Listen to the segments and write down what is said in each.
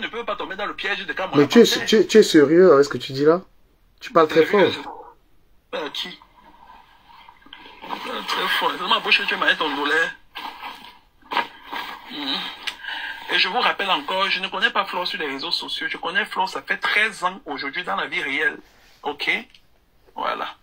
je ne peux pas tomber dans le piège de Cameroun. Mais tu es sérieux avec ce que tu dis là? Tu parles très fort. Qui? Très fort. Ma bouche, tu m'as ton douleur. Et je vous rappelle encore, je ne connais pas Flore sur les réseaux sociaux. Je connais Flore, ça fait 13 ans aujourd'hui dans la vie réelle. Ok? Voilà.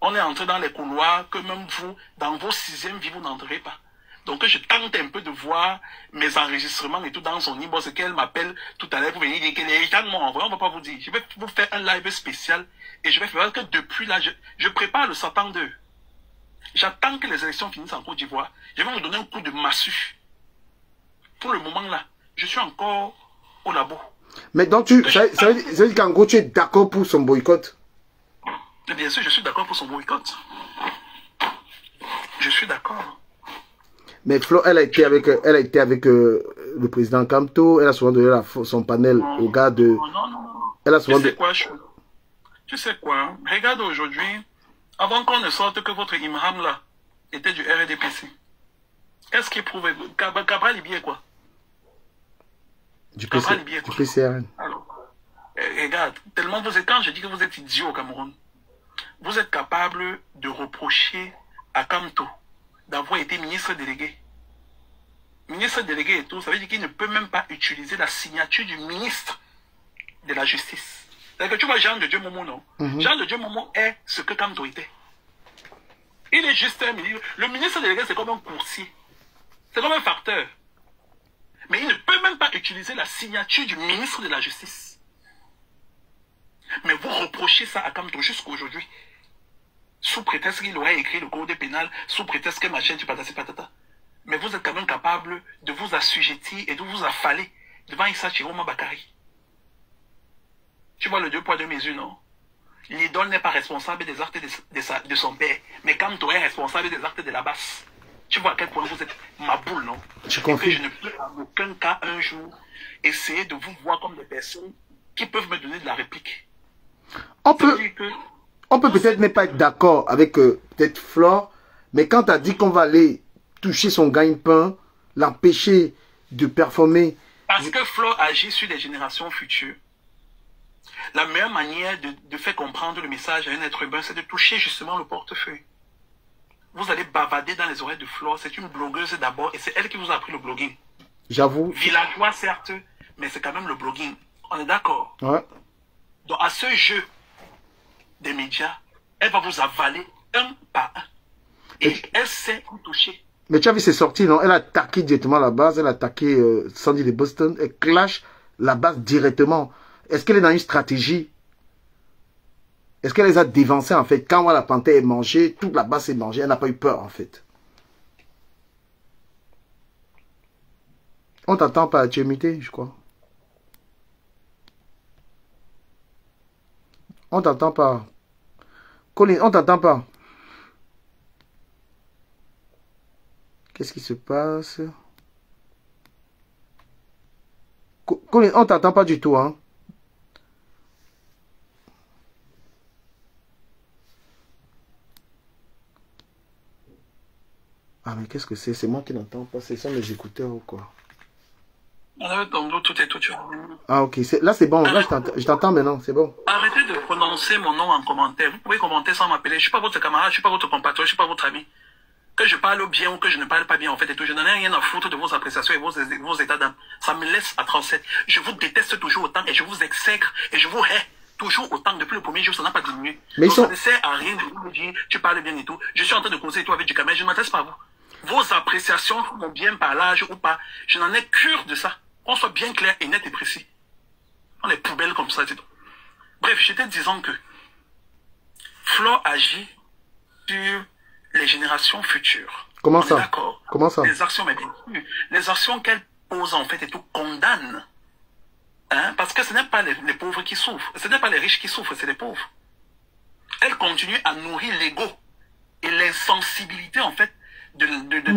On est entré dans les couloirs que même vous, dans vos 6e vies, vous n'entrez pas. Donc je tente un peu de voir mes enregistrements et tout dans son inbox, qu'elle m'appelle tout à l'heure pour venir dire que les gens m'ont envoyé, on ne va pas vous dire. Je vais vous faire un live spécial et je vais faire que depuis là, je prépare le Satan 2. J'attends que les élections finissent en Côte d'Ivoire. Je vais vous donner un coup de massue. Pour le moment là, je suis encore au labo. Mais donc ça veut dire qu'en gros tu es d'accord pour son boycott? Bien sûr, je suis d'accord pour son boycott. Je suis d'accord. Mais Flo, elle a été avec le président Kamto, elle a souvent donné son panel au gars de... Non. Elle a souvent tu sais quoi? Regarde aujourd'hui, avant qu'on ne sorte que votre imam là était du RDPC. Qu'est-ce qui prouve? Cabral Libier est quoi? Du PCRN. Alors, regarde, tellement vous êtes, quand je dis que vous êtes idiot au Cameroun, vous êtes capable de reprocher à Kamto d'avoir été ministre délégué. Ministre délégué et tout, ça veut dire qu'il ne peut même pas utiliser la signature du ministre de la Justice. C'est-à-dire que tu vois Jean de Dieu Momo, non? Jean de Dieu Momo est ce que Kamto était. Il est juste un ministre. Le ministre délégué, c'est comme un coursier. C'est comme un facteur. Mais il ne peut même pas utiliser la signature du ministre de la Justice. Mais vous reprochez ça à Kamto jusqu'à aujourd'hui. Sous prétexte qu'il aurait écrit le code pénal, sous prétexte que machin, tu patata patata. Mais vous êtes quand même capable de vous assujettir et de vous affaler devant Issa Chiroma Bakari. Tu vois le 2 poids 2 mesures, non? L'idole n'est pas responsable des actes de son père, mais Kamto est responsable des actes de la basse. Tu vois à quel point vous êtes ma boule, non? Je confie. Et que je ne peux en aucun cas un jour essayer de vous voir comme des personnes qui peuvent me donner de la réplique. On peut peut-être ne pas être d'accord avec peut-être Flore, mais quand tu as dit qu'on va aller toucher son gagne-pain, l'empêcher de performer... Parce que Flore agit sur les générations futures. La meilleure manière de faire comprendre le message à un être humain, c'est de toucher justement le portefeuille. Vous allez bavarder dans les oreilles de Flore. C'est une blogueuse d'abord et c'est elle qui vous a appris le blogging. J'avoue. Villageois certes, mais c'est quand même le blogging. On est d'accord? Ouais. Donc à ce jeu des médias, elle va vous avaler un par un. Et elle sait vous toucher. Mais tu as vu ses sorties, non? Elle a attaqué directement la base, elle a attaqué Sandy de Boston, elle clash la base directement. Est-ce qu'elle est dans une stratégie? Est-ce qu'elle les a dévancés en fait? Quand la panthère est mangée, toute la base est mangée, elle n'a pas eu peur en fait. On t'entend pas, tu es muté, je crois. On t'entend pas. Colin, on t'entend pas. Qu'est-ce qui se passe? Colin, on t'entend pas du tout, hein. Ah, mais qu'est-ce que c'est? C'est moi qui n'entends pas. C'est ça mes écouteurs ou quoi? Tout est tout. Ah, ok. Là, c'est bon. Là, je t'entends maintenant. C'est bon. Arrêtez de prononcer mon nom en commentaire. Vous pouvez commenter sans m'appeler. Je ne suis pas votre camarade, je ne suis pas votre compatriote, je ne suis pas votre ami. Que je parle bien ou que je ne parle pas bien, en fait, et tout. Je n'en ai rien à foutre de vos appréciations et vos états d'âme. Ça me laisse à 37. Je vous déteste toujours autant et je vous exècre et je vous hais toujours autant. Depuis le premier jour, ça n'a pas diminué. Mais ça ne sert à rien de vous dire, tu parles bien et tout. Je suis en train de causer et tout avec du caméra, je ne m'adresse pas à vous. Vos appréciations, mon bien parlage ou pas, je n'en ai cure de ça. Qu'on soit bien clair et net et précis. On est poubelles comme ça, c'est tout. Bref, j'étais disant que Flore agit sur les générations futures. Comment ça? D'accord. Comment ça? Les actions, mais bien sûr, les actions qu'elle pose en fait et tout condamne. Hein? Parce que ce n'est pas les pauvres qui souffrent. Ce n'est pas les riches qui souffrent, c'est les pauvres. Elle continue à nourrir l'ego et l'insensibilité en fait de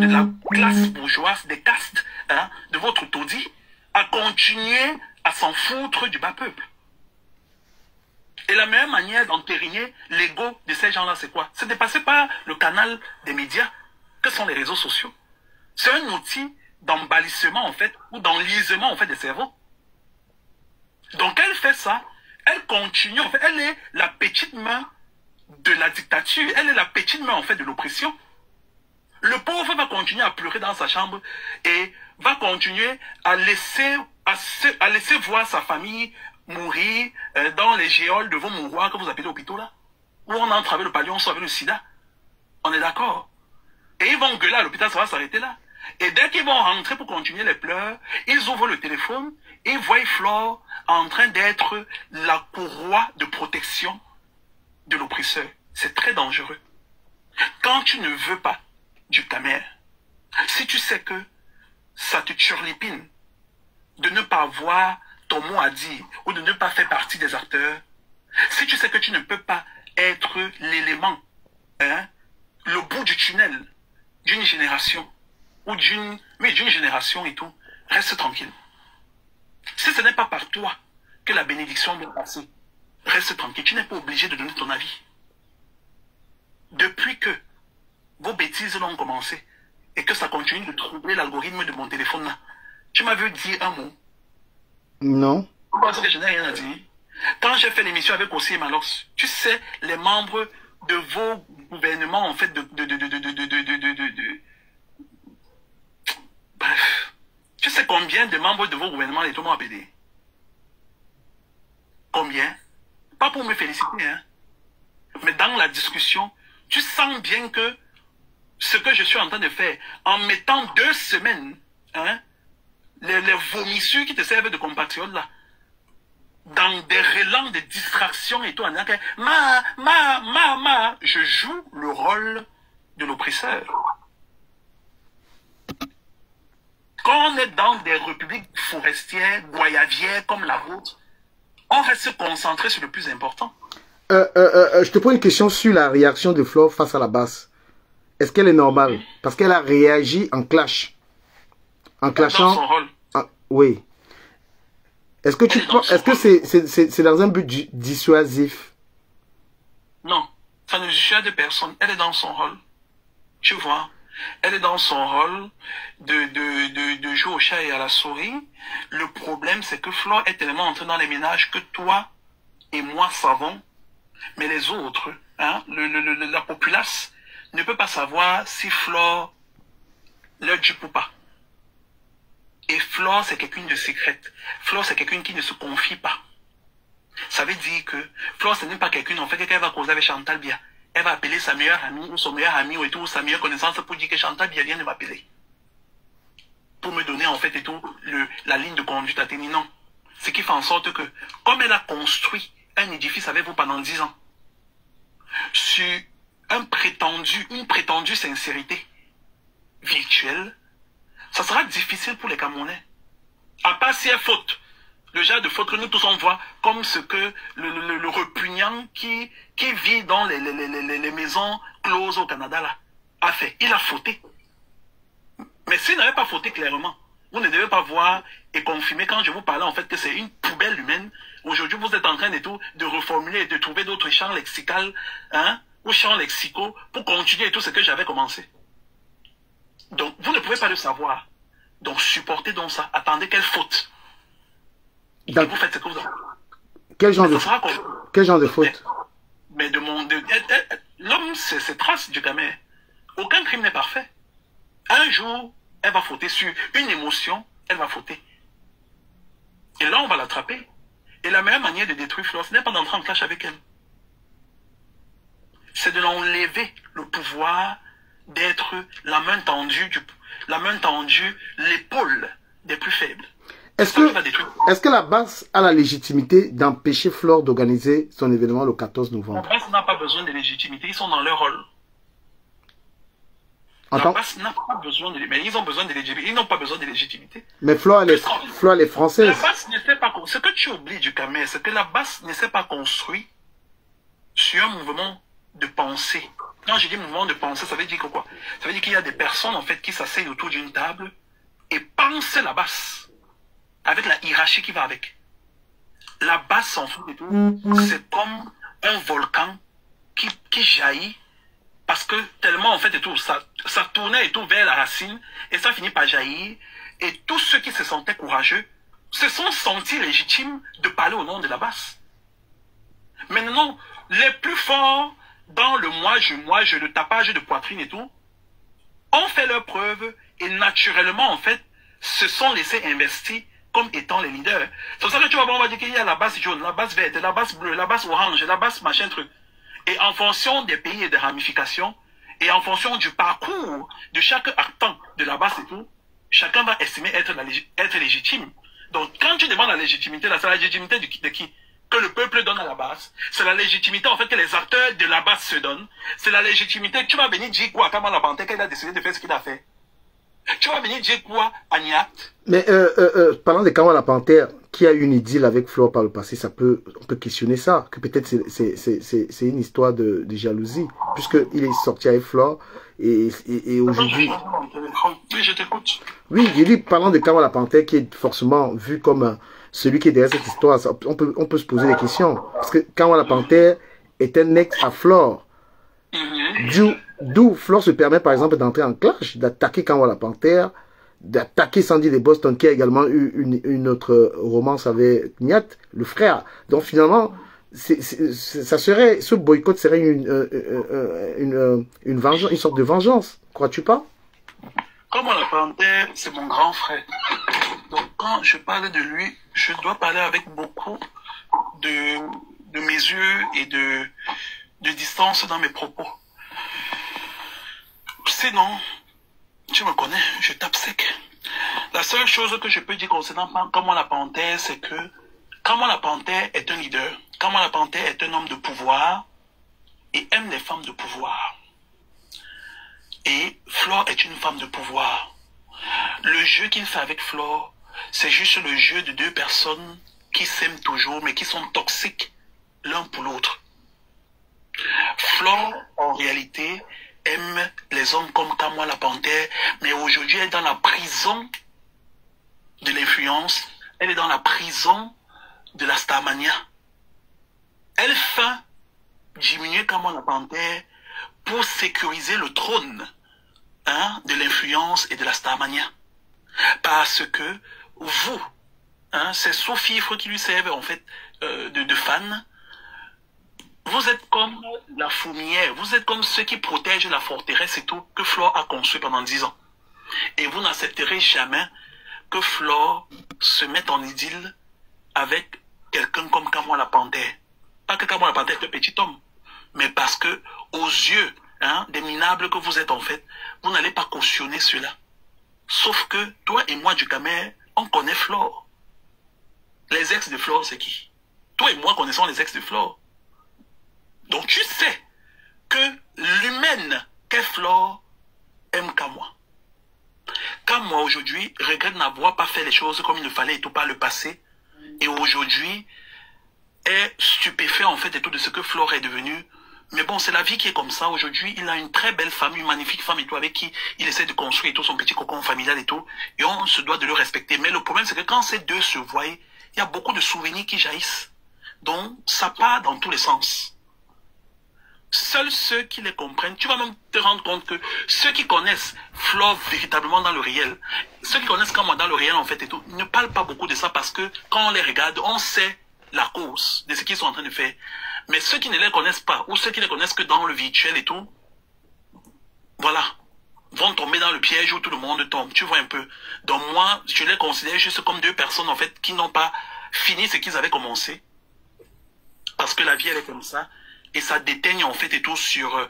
la classe bourgeoise, des castes, hein, de votre taudis, à continuer à s'en foutre du bas peuple. Et la meilleure manière d'entériner l'ego de ces gens-là, c'est quoi? C'est de passer par le canal des médias, que sont les réseaux sociaux. C'est un outil d'emballissement, en fait, ou d'enlisement, en fait, des cerveaux. fait ça, elle continue, en fait, elle est la petite main de la dictature, elle est la petite main, en fait, de l'oppression. Le pauvre va continuer à pleurer dans sa chambre et va continuer à laisser voir sa famille mourir dans les géoles de vos mouroirs que vous appelez hôpitaux là, où on a entravé le palion, on sauve le sida. On est d'accord? Et ils vont gueuler à l'hôpital, ça va s'arrêter là. Et dès qu'ils vont rentrer pour continuer les pleurs, ils ouvrent le téléphone et voient Flore en train d'être la courroie de protection de l'oppresseur. C'est très dangereux. Quand tu ne veux pas du Camer, si tu sais que ça te turlupine de ne pas avoir ton mot à dire ou de ne pas faire partie des acteurs, si tu sais que tu ne peux pas être l'élément, le bout du tunnel d'une génération, ou d'une génération et tout, reste tranquille. Si ce n'est pas par toi que la bénédiction doit passer, reste tranquille. Tu n'es pas obligé de donner ton avis. Depuis que vos bêtises l'ont commencé et que ça continue de troubler l'algorithme de mon téléphone là, tu m'avais dit un mot. Non. Parce que je n'ai rien à dire. Quand j'ai fait l'émission avec Ossie et Malox, tu sais, les membres de vos gouvernements, en fait, bref. Tu sais combien de membres de vos gouvernements les m'ont appelé? Combien? Pas pour me féliciter, hein. Mais dans la discussion, tu sens bien que ce que je suis en train de faire, en mettant 2 semaines, hein, les vomissures qui te servent de compatriotes là, dans des relents de distraction et tout, en disant que je joue le rôle de l'oppresseur. Quand on est dans des républiques forestières, goyavières comme la vôtre, on reste concentré sur le plus important. Je te pose une question sur la réaction de Flore face à la basse. Est-ce qu'elle est normale? Parce qu'elle a réagi en clash. En clashant. Dans son rôle. Oui. Est-ce que c'est dans un but dissuasif? Non. Ça ne dissuade personne. Elle est dans son rôle. Tu vois? Elle est dans son rôle de jouer au chat et à la souris. Le problème, c'est que Flore est tellement entrée dans les ménages que toi et moi savons, mais les autres, hein, la populace, ne peut pas savoir si Flore leur dupe ou pas. Et Flore, c'est quelqu'une de secrète. Flore, c'est quelqu'une qui ne se confie pas. Ça veut dire que Flore, ce n'est pas quelqu'une, en fait, quelqu'un va causer avec Chantal Bia. Elle va appeler sa meilleure amie, ou son meilleur ami, ou tout, sa meilleure connaissance pour dire que Chantal Bia vient de m'appeler. Pour me donner, en fait, et tout, la ligne de conduite à tenir. Non. Ce qui fait en sorte que, comme elle a construit un édifice avec vous pendant 10 ans, sur une prétendue sincérité virtuelle, ça sera difficile pour les Camerounais. À part si elle faute. Le genre de faute que nous tous on voit comme ce que le repugnant qui vit dans les maisons closes au Canada là a fait. Il a fauté. Mais s'il n'avait pas fauté clairement, vous ne devez pas voir et confirmer quand je vous parlais en fait que c'est une poubelle humaine. Aujourd'hui vous êtes en train de reformuler et de trouver d'autres champs lexicaux, hein, ou champs lexicaux pour continuer tout ce que j'avais commencé. Donc vous ne pouvez pas le savoir. Donc supportez donc ça. Attendez qu'elle faute. Et vous faites ce que vous avez. Quel genre de faute? Mais l'homme, c'est trace du Camer. Aucun crime n'est parfait. Un jour, elle va fauter sur une émotion, elle va fauter. Et là, on va l'attraper. Et la meilleure manière de détruire Flore, ce n'est pas d'entrer en clash avec elle. C'est de l'enlever le pouvoir d'être la main tendue, l'épaule des plus faibles. Est-ce que la base a la légitimité d'empêcher Flore d'organiser son événement le 14 novembre? La base n'a pas besoin de légitimité, ils sont dans leur rôle. La base n'a pas besoin de légitimité, mais ils ont besoin de légitimité, ils n'ont pas besoin de légitimité. Mais Flore, elle est française. La base ne s'est pas, ce que tu oublies du Camer, c'est que la base ne s'est pas construite sur un mouvement de pensée. Quand je dis mouvement de pensée, ça veut dire que quoi? Ça veut dire qu'il y a des personnes en fait qui s'asseyent autour d'une table et pensent la base. Avec la hiérarchie qui va avec. La base s'en fout et tout. C'est comme un volcan qui jaillit parce que tellement en fait et tout, ça tournait et tout vers la racine et ça finit par jaillir. Et tous ceux qui se sentaient courageux se sont senti légitime de parler au nom de la base. Maintenant, les plus forts dans le moi, le tapage de poitrine et tout, ont fait leurs preuves et naturellement, en fait, se sont laissés investir comme étant les leaders. C'est pour ça que tu vas voir, on va dire qu'il y a la base jaune, la base verte, la base bleue, la base orange, la base machin truc. Et en fonction des pays et des ramifications, et en fonction du parcours de chaque actant de la base et tout, chacun va estimer être légitime. Donc, quand tu demandes la légitimité, c'est la légitimité de qui? Que le peuple donne à la base. C'est la légitimité, en fait, que les acteurs de la base se donnent. C'est la légitimité. Tu vas venir dire quoi à Kamala Panté qu'il a décidé de faire ce qu'il a fait? Tu vas venir dire quoi à Niat? Mais parlant de Kamala Panthère, qui a eu une idylle avec Flore par le passé, on peut questionner ça, que peut-être c'est une histoire de jalousie, puisqu'il est sorti avec Flore, et aujourd'hui... Oui, je t'écoute. Oui, je dis, parlant de Kamala Panthère, qui est forcément vu comme celui qui est derrière cette histoire, on peut se poser des questions, parce que Kamala Panthère est un ex à Flore. D'où Flore se permet par exemple d'entrer en clash, d'attaquer Kamala Panthère, d'attaquer Sandy de Boston qui a également eu une autre romance avec Niat, le frère. Donc finalement, ce boycott serait une vengeance, une sorte de vengeance, crois-tu pas? Kamala Panthère, c'est mon grand frère. Donc quand je parle de lui, je dois parler avec beaucoup de mesure et de distance dans mes propos. Sinon, tu me connais, je tape sec. La seule chose que je peux dire concernant Kamala Panthère, c'est que Kamala Panthère est un leader. Kamala Panthère est un homme de pouvoir et aime les femmes de pouvoir. Et Flore est une femme de pouvoir. Le jeu qu'il fait avec Flore, c'est juste le jeu de deux personnes qui s'aiment toujours, mais qui sont toxiques l'un pour l'autre. Flore, en réalité, aime les hommes comme Kamala Panthère, mais aujourd'hui, elle est dans la prison de l'influence. Elle est dans la prison de la starmania. Elle fait diminuer Kamala Panthère pour sécuriser le trône de l'influence et de la starmania. Parce que vous, ces sous-fifres qui lui servent en fait de fans, vous êtes comme la fourmilière, vous êtes comme ceux qui protègent la forteresse et tout que Flore a construit pendant 10 ans. Et vous n'accepterez jamais que Flore se mette en idylle avec quelqu'un comme Kamala Panthère. Pas que Kamala Panthère est un petit homme, mais parce que aux yeux des minables que vous êtes en fait, vous n'allez pas cautionner cela. Sauf que toi et moi, Ducamer, on connaît Flore. Les ex de Flore, c'est qui? Toi et moi connaissons les ex de Flore. Donc tu sais que l'humaine qu'est Flore aime qu'à moi. Quand moi aujourd'hui regrette n'avoir pas fait les choses comme il le fallait et tout par le passé, et aujourd'hui est stupéfait en fait et tout de ce que Flore est devenue. Mais bon, c'est la vie qui est comme ça. Aujourd'hui, il a une très belle femme, une magnifique femme et tout, avec qui il essaie de construire et tout son petit cocon familial et tout. Et on se doit de le respecter. Mais le problème, c'est que quand ces deux se voient, il y a beaucoup de souvenirs qui jaillissent. Donc, ça part dans tous les sens. Seuls ceux qui les comprennent, tu vas même te rendre compte que ceux qui connaissent Flore véritablement dans le réel, ceux qui connaissent Kamala dans le réel en fait et tout, ne parlent pas beaucoup de ça parce que quand on les regarde, on sait la cause de ce qu'ils sont en train de faire. Mais ceux qui ne les connaissent pas, ou ceux qui ne les connaissent que dans le virtuel et tout, voilà, vont tomber dans le piège où tout le monde tombe, tu vois un peu. Donc moi, je les considère juste comme deux personnes en fait qui n'ont pas fini ce qu'ils avaient commencé. Parce que la vie elle est comme ça. Et ça déteigne en fait et tout sur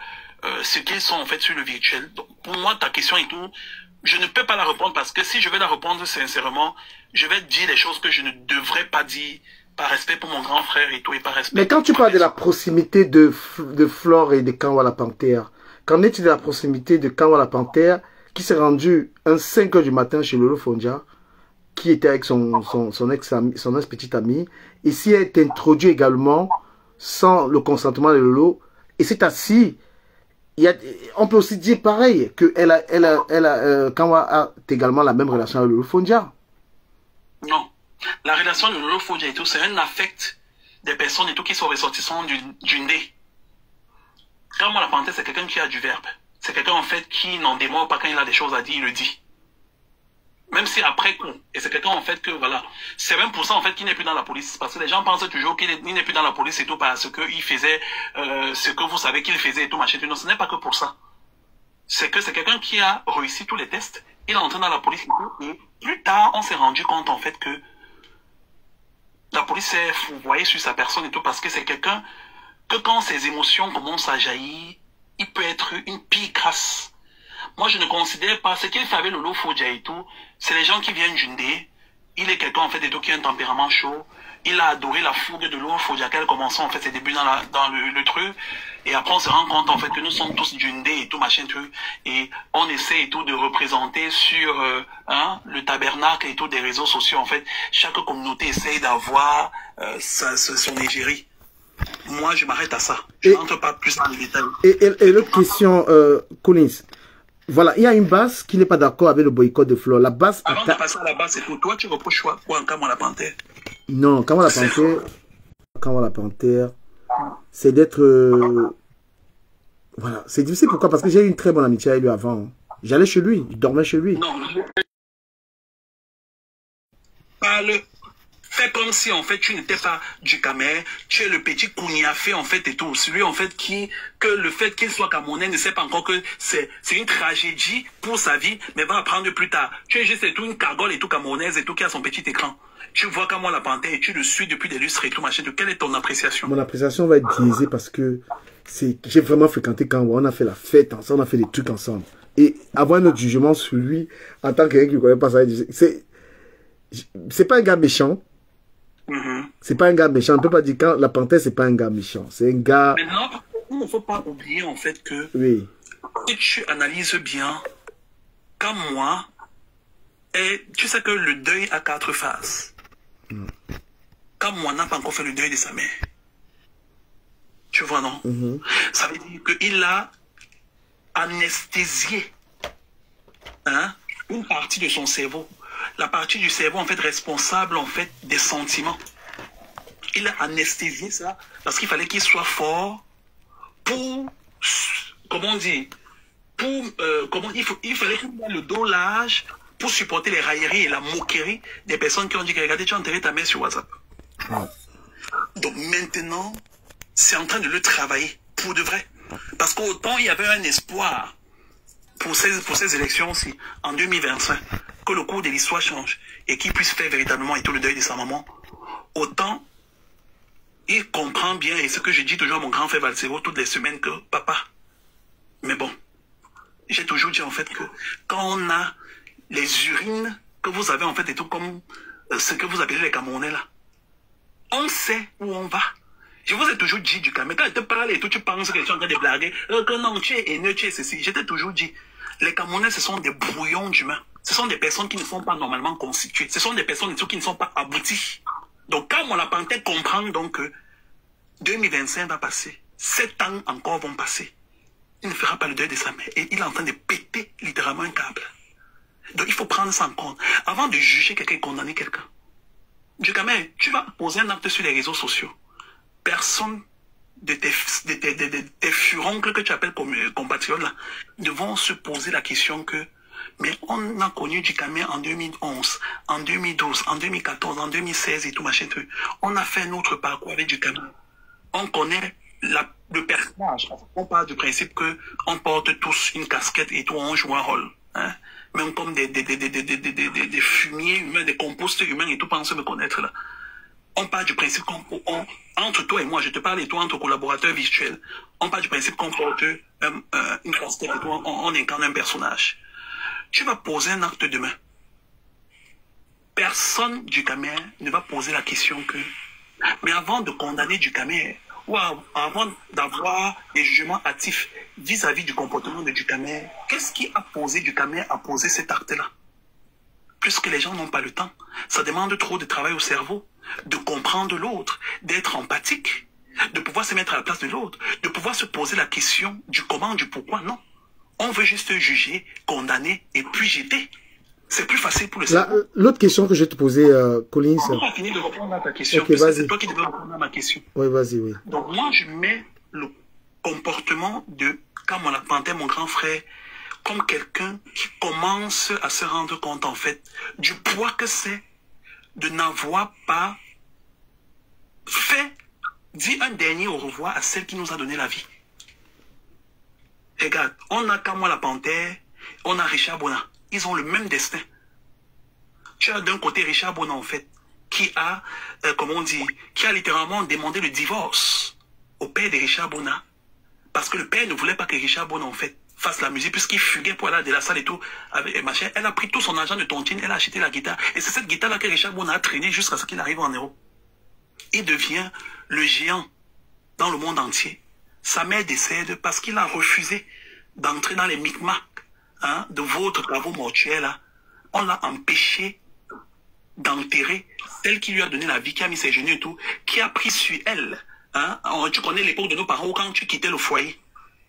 ce qu'ils sont en fait sur le virtuel. Donc pour moi, ta question et tout, je ne peux pas la répondre parce que si je vais la répondre sincèrement, je vais dire les choses que je ne devrais pas dire par respect pour mon grand frère et tout et par respect. Mais quand tu parles de la proximité de Flore et de Kamala Panthère, qu'en est-il de la proximité de Kamala Panthère qui s'est rendu un 5 h du matin chez Lolo Fondia, qui était avec son ex-petite amie, et s'y est introduit également sans le consentement de Lolo, et c'est assis. On peut aussi dire pareil, que Kamala a également la même relation avec Lolo Fondia. Non. La relation de Lolo Fondia et tout, c'est un affect des personnes et tout qui sont ressortissants du nez. Kamala Panthère, c'est quelqu'un qui a du verbe. C'est quelqu'un en fait qui n'en démord pas quand il a des choses à dire, il le dit. Même si après coup, et c'est quelqu'un en fait que, voilà, c'est 20% en fait qui n'est plus dans la police. Parce que les gens pensent toujours qu'il n'est plus dans la police et tout parce qu'il faisait ce que vous savez qu'il faisait et tout, machin. Non, ce n'est pas que pour ça. C'est que c'est quelqu'un qui a réussi tous les tests, il est entré dans la police et tout, et plus tard, on s'est rendu compte en fait que la police s'est fourvoyée sur sa personne et tout, parce que c'est quelqu'un que quand ses émotions commencent à jaillir, il peut être une pire crasse. Moi, je ne considère pas ce qu'il fait avec Lolo Fodja et tout, c'est les gens qui viennent Jundé. Il est quelqu'un en fait et tout qui a un tempérament chaud. Il a adoré la fougue de Lolo Fodja qu'elle commençait en fait ses débuts dans le truc. Et après, on se rend compte en fait que nous sommes tous Jundé et tout machin truc. Et on essaie et tout de représenter sur le tabernacle et tout des réseaux sociaux en fait. Chaque communauté essaye d'avoir son égérie. Moi, je m'arrête à ça. Je n'entre pas plus dans les détails. Et l'autre question, Collins. Voilà, il y a une base qui n'est pas d'accord avec le boycott de Flore. La base. Avant de passer à la base, c'est tout. Toi, tu reproches quoi en Kamwa la Panthère? Non, Kamwa la Panthère, c'est d'être. Voilà, c'est difficile. Pourquoi? Parce que j'ai eu une très bonne amitié avec lui avant. J'allais chez lui, je dormais chez lui. Non, fais comme si en fait tu n'étais pas du Cameroun, tu es le petit Kouniafé en fait et tout. Celui en fait que le fait qu'il soit camerounais ne sait pas encore que c'est une tragédie pour sa vie, mais va apprendre plus tard. Tu es juste et tout une cagole et tout camerounaise et tout qui a son petit écran. Tu vois Kamwa la Panthère et tu le suis depuis des lustres et tout machin. Quelle est ton appréciation? Mon appréciation va être biaisée parce que j'ai vraiment fréquenté Kamwa, on a fait la fête ensemble, on a fait des trucs ensemble. Et avoir notre jugement sur lui en tant que quelqu'un qui ne connaît pas ça, c'est pas un gars méchant. C'est pas un gars méchant. On ne peut pas dire que la Panthère, c'est pas un gars méchant. C'est un gars. Maintenant, il ne faut pas oublier en fait que oui. Si tu analyses bien, comme moi, et tu sais que le deuil a 4 phases. Comme moi n'a pas encore fait le deuil de sa mère. Tu vois, non? Ça veut dire qu'il a anesthésié une partie de son cerveau. La partie du cerveau, en fait, responsable, en fait, des sentiments. Il a anesthésié ça parce qu'il fallait qu'il soit fort pour, comment on dit, il fallait qu'il ait le dos large pour supporter les railleries et la moquerie des personnes qui ont dit que regardez, tu as enterré ta mère sur WhatsApp. Donc maintenant, c'est en train de le travailler pour de vrai. Parce qu'autant il y avait un espoir pour ces élections-ci, en 2025, que le cours de l'histoire change et qu'il puisse faire véritablement et tout le deuil de sa maman, autant il comprend bien, et ce que je dis toujours à mon grand frère Valsero toutes les semaines, que papa, mais bon, j'ai toujours dit en fait que quand on a les urines que vous avez en fait et tout comme ce que vous appelez les Camerounais là, on sait où on va. Je vous ai toujours dit du Cameroun, quand je te parle et tout, tu penses que tu es en train de blaguer, que non, tu es haineux, tu es ceci. Je t'ai toujours dit, les Camerounais, ce sont des brouillons d'humains. Ce sont des personnes qui ne sont pas normalement constituées. Ce sont des personnes qui ne sont pas abouties. Donc, quand on la Panthère comprend donc que 2025 va passer, 7 ans encore vont passer, il ne fera pas le deuil de sa mère. Et il est en train de péter littéralement un câble. Donc, il faut prendre ça en compte. Avant de juger quelqu'un et condamner quelqu'un, du Cameroun, tu vas poser un acte sur les réseaux sociaux. Personne de tes furoncles que tu appelles compatriotes là, devront se poser la question que mais on a connu du Cameroun en 2011, en 2012, en 2014, en 2016 et tout machin truc. On a fait notre parcours avec du Cameroun. On connaît le personnage. On part du principe que on porte tous une casquette et tout, on joue un rôle. Hein? Même comme des fumiers humains, des compostes humains et tout, pensent me connaître là. On part du principe entre toi et moi, je te parle et toi, entre collaborateurs virtuels, on part du principe qu'on porte une casquette et toi, on incarne un personnage. Tu vas poser un acte demain. Personne du Cameroun ne va poser la question que, mais avant de condamner du Cameroun, ou avant d'avoir des jugements hâtifs vis-à-vis du comportement de du Cameroun, qu'est-ce qui a posé du Cameroun à poser cet acte-là? Puisque les gens n'ont pas le temps. Ça demande trop de travail au cerveau, de comprendre l'autre, d'être empathique, de pouvoir se mettre à la place de l'autre, de pouvoir se poser la question du comment, du pourquoi. Non. On veut juste juger, condamner et puis jeter. C'est plus facile pour le cerveau. L'autre question que je vais te poser, Collins. On va finir de répondre à ta question. Okay, c'est toi qui devais répondre à ma question. Oui, vas-y, oui. Donc moi, je mets le comportement de Kamwa la Panthère, mon grand frère, comme quelqu'un qui commence à se rendre compte, en fait, du poids que c'est de n'avoir pas dit un dernier au revoir à celle qui nous a donné la vie. Regarde, on a Kamwa la Panthère, on a Richard Bona. Ils ont le même destin. Tu as d'un côté Richard Bona, en fait, qui a, comment on dit, qui a littéralement demandé le divorce au père de Richard Bona. Parce que le père ne voulait pas que Richard Bona, en fait, fasse la musique, puisqu'il fuguait pour aller de la salle et tout. Avec, machin. Elle a pris tout son argent de tontine, elle a acheté la guitare. Et c'est cette guitare-là que Richard Bona a traîné jusqu'à ce qu'il arrive en Europe. Il devient le géant dans le monde entier. Sa mère décède parce qu'il a refusé d'entrer dans les micmacs de votre travaux mortuaires là. On l'a empêché d'enterrer celle qui lui a donné la vie, qui a mis ses genoux et tout, qui a pris sur elle. Tu connais l'époque de nos parents où quand tu quittais le foyer,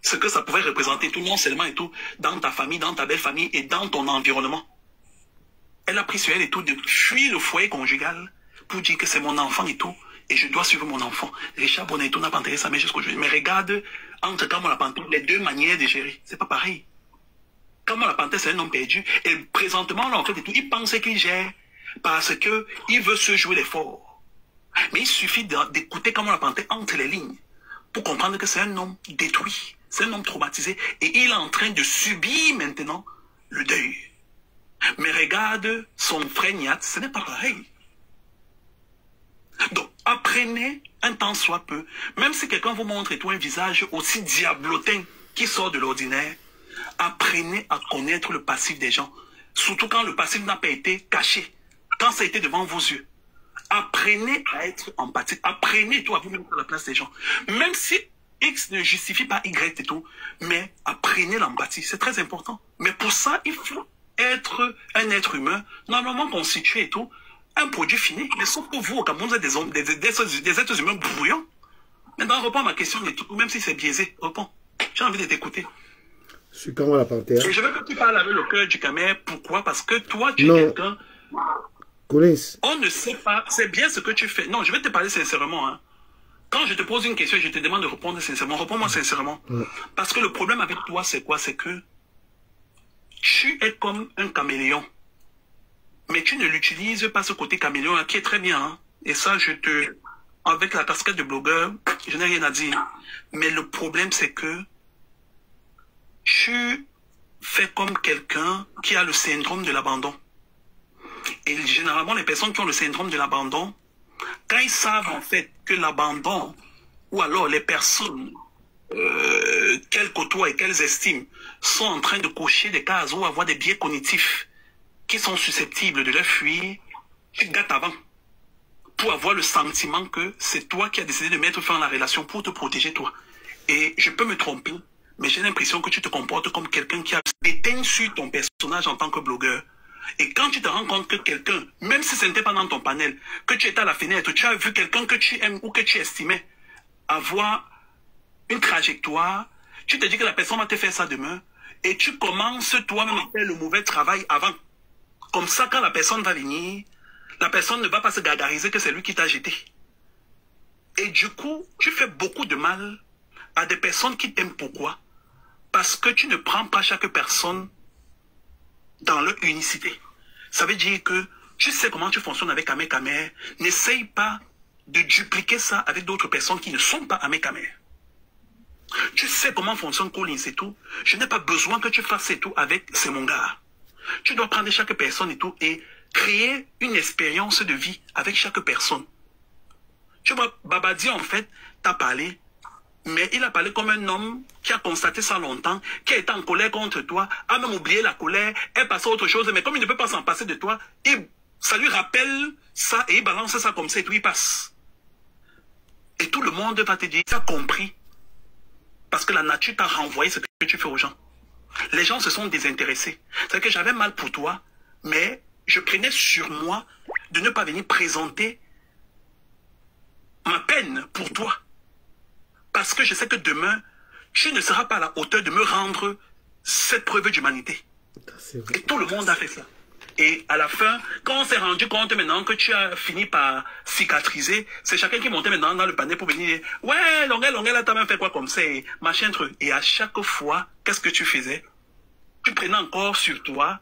ce que ça pouvait représenter tout, non seulement et tout, dans ta famille, dans ta belle famille et dans ton environnement. Elle a pris sur elle et tout de fuir le foyer conjugal pour dire que c'est mon enfant et tout. Et je dois suivre mon enfant. Richard Bonneto n'a pas enterré sa mère jusqu'au jour. Mais regarde, entre Kamwa la Panthère, les deux manières de gérer. C'est pas pareil. Kamwa la Panthère, c'est un homme perdu. Et présentement, là, en fait, et tout, il pensait qu'il gère parce que il veut se jouer les forts. Mais il suffit d'écouter Kamwa la Panthère entre les lignes pour comprendre que c'est un homme détruit. C'est un homme traumatisé. Et il est en train de subir maintenant le deuil. Mais regarde son frère Niat, ce n'est pas pareil. Donc, apprenez un temps soit peu, même si quelqu'un vous montre et tout un visage aussi diablotin qui sort de l'ordinaire, apprenez à connaître le passif des gens, surtout quand le passif n'a pas été caché, quand ça a été devant vos yeux. Apprenez à être empathique, apprenez tout à vous mettre à la place des gens, même si X ne justifie pas Y et tout, mais apprenez l'empathie, c'est très important. Mais pour ça, il faut être un être humain, normalement constitué et tout, un produit fini, mais sauf que vous, au Cameroun, vous êtes des êtres humains brouillons. Maintenant, réponds à ma question, même si c'est biaisé, réponds. J'ai envie de t'écouter. Je suis Kamwa la Panthère. Et je veux que tu parles avec le cœur du Cameroun. Pourquoi? Parce que toi, tu es quelqu'un... Collins. On ne sait pas, c'est bien ce que tu fais. Non, je vais te parler sincèrement. Quand je te pose une question, je te demande de répondre sincèrement. Réponds-moi sincèrement. Parce que le problème avec toi, c'est quoi? C'est que tu es comme un caméléon. Mais tu ne l'utilises pas ce côté caméléon qui est très bien. Et ça, avec la casquette de blogueur, je n'ai rien à dire. Mais le problème, c'est que tu fais comme quelqu'un qui a le syndrome de l'abandon. Et généralement, les personnes qui ont le syndrome de l'abandon, quand ils savent en fait que l'abandon, ou alors les personnes qu'elles côtoient et qu'elles estiment, sont en train de cocher des cases ou avoir des biais cognitifs, qui sont susceptibles de leur fuir, tu te gâtes avant pour avoir le sentiment que c'est toi qui as décidé de mettre fin à la relation pour te protéger toi. Et je peux me tromper, mais j'ai l'impression que tu te comportes comme quelqu'un qui a déteint sur ton personnage en tant que blogueur. Et quand tu te rends compte que quelqu'un, même si ce n'était pas dans ton panel, que tu étais à la fenêtre, tu as vu quelqu'un que tu aimes ou que tu estimais avoir une trajectoire, tu te dis que la personne va te faire ça demain, et tu commences toi-même à faire le mauvais travail avant. Comme ça, quand la personne va venir, la personne ne va pas se gargariser que c'est lui qui t'a jeté. Et du coup, tu fais beaucoup de mal à des personnes qui t'aiment. Pourquoi? Parce que tu ne prends pas chaque personne dans leur unicité. Ça veut dire que tu sais comment tu fonctionnes avec Amé Kamer. N'essaye pas de dupliquer ça avec d'autres personnes qui ne sont pas Amé Kamer. Tu sais comment fonctionne Collins et tout. Je n'ai pas besoin que tu fasses et tout avec C'est mon gars. Tu dois prendre chaque personne et tout et créer une expérience de vie avec chaque personne. Tu vois, Babadi, en fait, t'a parlé, mais il a parlé comme un homme qui a constaté ça longtemps, qui a été en colère contre toi, a même oublié la colère, est passé à autre chose, mais comme il ne peut pas s'en passer de toi, ça lui rappelle ça et il balance ça comme ça et tout, il passe. Et tout le monde va te dire, tu as compris. Parce que la nature t'a renvoyé ce que tu fais aux gens. Les gens se sont désintéressés. C'est que j'avais mal pour toi, mais je prenais sur moi de ne pas venir présenter ma peine pour toi. Parce que je sais que demain, tu ne seras pas à la hauteur de me rendre cette preuve d'humanité. Et tout le monde a fait ça. Et à la fin, quand on s'est rendu compte maintenant que tu as fini par cicatriser, c'est chacun qui montait maintenant dans le panel pour venir dire « Ouais, Longuel, là, t'as même fait quoi comme ça ?» et machin truc. Et à chaque fois, qu'est-ce que tu faisais? tu prenais encore sur toi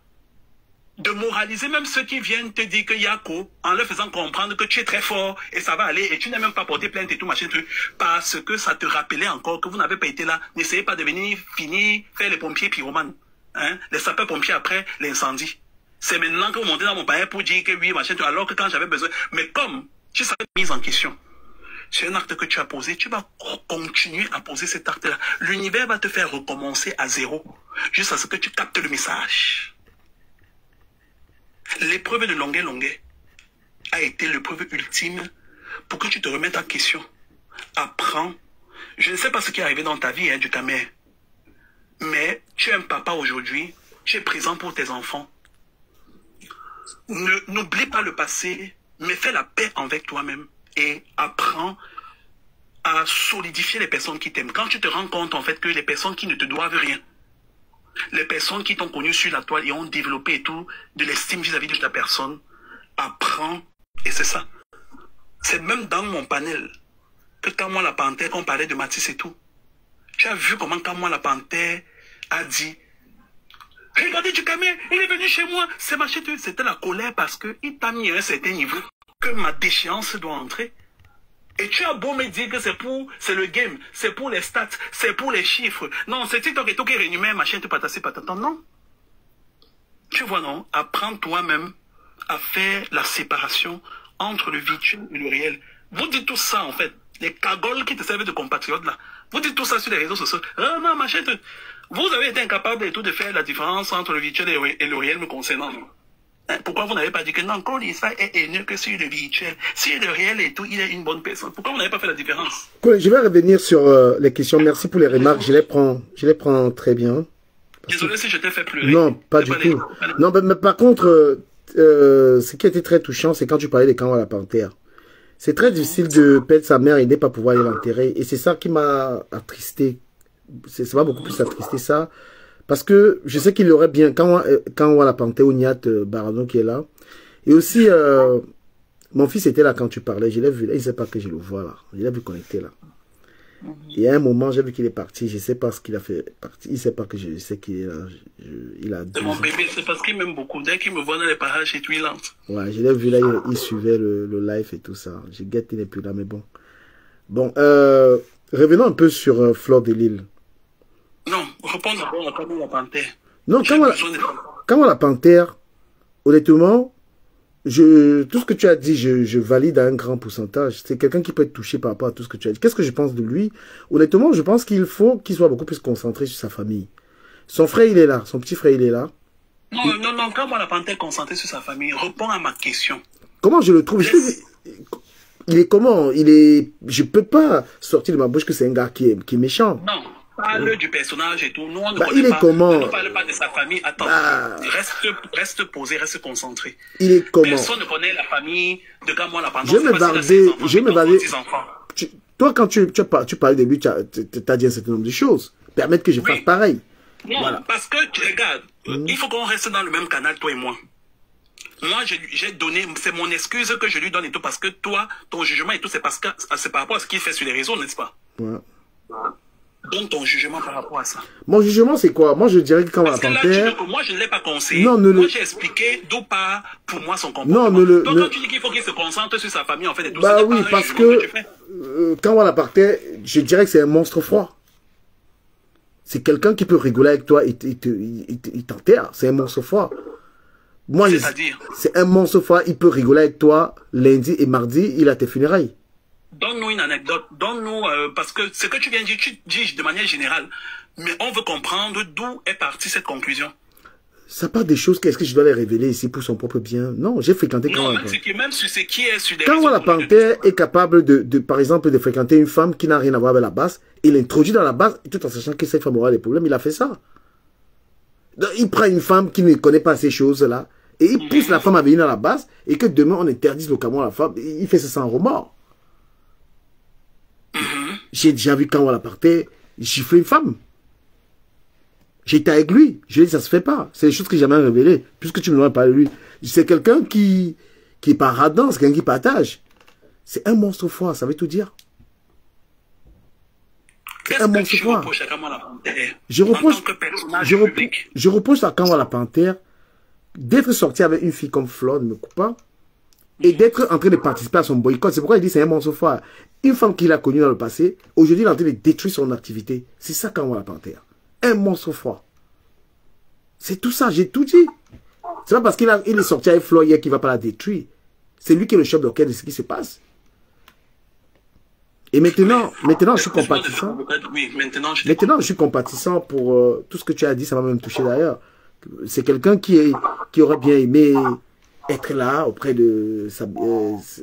de moraliser même ceux qui viennent te dire qu'il y a quoi, en leur faisant comprendre que tu es très fort et ça va aller et tu n'as même pas porté plainte et tout machin truc, parce que ça te rappelait encore que vous n'avez pas été là. N'essayez pas de venir finir faire les pompiers pyromanes, hein, les sapeurs-pompiers après l'incendie. C'est maintenant que vous montez dans mon panier pour dire que oui, machin truc, alors que quand j'avais besoin, mais comme tu savais mise en question, c'est un acte que tu as posé, tu vas continuer à poser cet acte-là. L'univers va te faire recommencer à zéro, jusqu'à ce que tu captes le message. L'épreuve de Longuet a été l'épreuve ultime pour que tu te remettes en question. Apprends. Je ne sais pas ce qui est arrivé dans ta vie, hein, du Camer. Mais tu es un papa aujourd'hui. Tu es présent pour tes enfants. N'oublie pas le passé, mais fais la paix avec toi-même. Et apprends à solidifier les personnes qui t'aiment. Quand tu te rends compte, en fait, que les personnes qui ne te doivent rien, les personnes qui t'ont connu sur la toile et ont développé et tout, de l'estime vis-à-vis de ta personne, apprends. Et c'est ça. C'est même dans mon panel que quand moi la panthère, qu'on parlait de Matisse et tout, tu as vu comment quand moi la panthère a dit, regardez du Camer, il est venu chez moi, c'est machin, c'était la colère parce qu'il t'a mis à un certain niveau que ma déchéance doit entrer. Et tu as beau me dire que c'est le game, c'est pour les stats, c'est pour les chiffres. Non, c'est TikTok et tout qui réunit machin, tout patasser, patatant. Non. Tu vois, non? Apprends toi-même à faire la séparation entre le virtuel et le réel. Vous dites tout ça, en fait. Les cagoles qui te servent de compatriotes, là. Vous dites tout ça sur les réseaux sociaux. Ah non, machin, tout. Vous avez été incapable et tout de faire la différence entre le virtuel et le réel me concernant. Pourquoi vous n'avez pas dit que non, Kolisa est haineux que sur le virtuel, sur le réel et tout, il est une bonne personne. Pourquoi vous n'avez pas fait la différence? Je vais revenir sur les questions. Merci pour les remarques. Je les prends très bien. Désolé si je t'ai fait pleurer. Non, pas du tout. Non, mais par contre, ce qui a été très touchant, c'est quand tu parlais des camps à la panthère. C'est très difficile de perdre sa mère et de ne pas pouvoir aller l'enterrer. Et c'est ça qui m'a attristé. Ça m'a beaucoup plus attristé, ça. Parce que je sais qu'il aurait bien, quand on voit la panthère Ouniat Barano qui est là, et aussi, mon fils était là quand tu parlais, je l'ai vu, là, il ne sait pas que je le vois là, je l'ai vu connecté là. Et à un moment, j'ai vu qu'il est parti, je ne sais pas ce qu'il a fait partir, il ne sait pas que je sais qu'il est là. Il a c'est mon bébé, c'est parce qu'il m'aime beaucoup, dès qu'il me voit dans les parages et tout, il entre. Ouais, je l'ai vu là, il suivait le live et tout ça, je guette, il n'est plus là, mais bon. Bon, revenons un peu sur Fleur de Lille. Non, réponds d'abord à Kamala Panthère. Non, Kamala Panthère, honnêtement, tout ce que tu as dit, je valide à un grand pourcentage. C'est quelqu'un qui peut être touché par rapport à tout ce que tu as dit. Qu'est-ce que je pense de lui? Honnêtement, je pense qu'il faut qu'il soit beaucoup plus concentré sur sa famille. Son frère, il est là. Son petit frère, il est là. Non, Kamala Panthère concentré sur sa famille, réponds à ma question. Comment je le trouve? Il est comment? Je peux pas sortir de ma bouche que c'est un gars qui est méchant. Non. Parle du personnage et tout. Nous, on ne il est comment? Ne parle pas de sa famille. Attends, reste posé, reste concentré. Il est comment? Personne ne connaît la famille de Kamala Panthère. Je me bardais. Toi, quand tu parlais de lui, tu as dit un certain nombre de choses. Permettre que je fasse pareil. Non, voilà. Parce que, regarde, il faut qu'on reste dans le même canal, toi et moi. Moi, j'ai donné, c'est mon excuse que je lui donne et tout, parce que toi, ton jugement et tout, c'est par rapport à ce qu'il fait sur les réseaux, n'est-ce pas? Ouais. Donc ton jugement par rapport à ça. Mon jugement c'est quoi? Moi je dirais que quand la panthère... Moi je ne l'ai pas conseillé. Moi j'ai expliqué d'où part pour moi son comportement. Donc quand tu dis qu'il faut qu'il se concentre sur sa famille en fait et tout ça. Bah oui, parce que quand on la panthère, je dirais que c'est un monstre froid. C'est quelqu'un qui peut rigoler avec toi et il t'enterre. C'est un monstre froid. Moi, c'est un monstre froid, il peut rigoler avec toi lundi et mardi, il a tes funérailles. Donne-nous une anecdote, donne-nous, parce que ce que tu viens de dire, tu dis de manière générale, mais on veut comprendre d'où est partie cette conclusion. Ça part des choses, qu'est-ce que je dois les révéler ici pour son propre bien? Non, j'ai fréquenté quand même sur ce qui est sur des quand la panthère est capable par exemple, de fréquenter une femme qui n'a rien à voir avec la base, il l'introduit dans la base, tout en sachant que cette femme aura des problèmes, il a fait ça. Donc, il prend une femme qui ne connaît pas ces choses-là, et il pousse la femme à venir dans la base, et que demain on interdise localement la femme, il fait ça sans remords. J'ai déjà vu quand on la partait gifler une femme. J'étais avec lui. Je lui ai dit, ça se fait pas. C'est des choses que j'ai jamais révélées. Puisque tu me l'as parlé de lui. C'est quelqu'un qui est pas radin, c'est quelqu'un qui partage. C'est un monstre froid, ça veut tout dire. C'est un monstre froid. Reproches à Kamala Panthère Je reproche, en tant que personnage public? je reproche à Kamala Panthère d'être sorti avec une fille comme Flo, ne me coupe pas, et d'être en train de participer à son boycott. C'est pourquoi il dit c'est un monstre froid. Une femme qu'il a connue dans le passé, aujourd'hui il est en train de détruire son activité. C'est ça Kamala Panthère. Un monstre froid. C'est tout ça, j'ai tout dit. C'est pas parce qu'il est sorti avec Flo hier qu'il ne va pas la détruire. C'est lui qui est le chef d'orchestre de ce qui se passe. Et maintenant, je suis compatissant. Oui, maintenant, je suis compatissant pour tout ce que tu as dit, ça m'a même touché d'ailleurs. C'est quelqu'un qui aurait bien aimé être là auprès de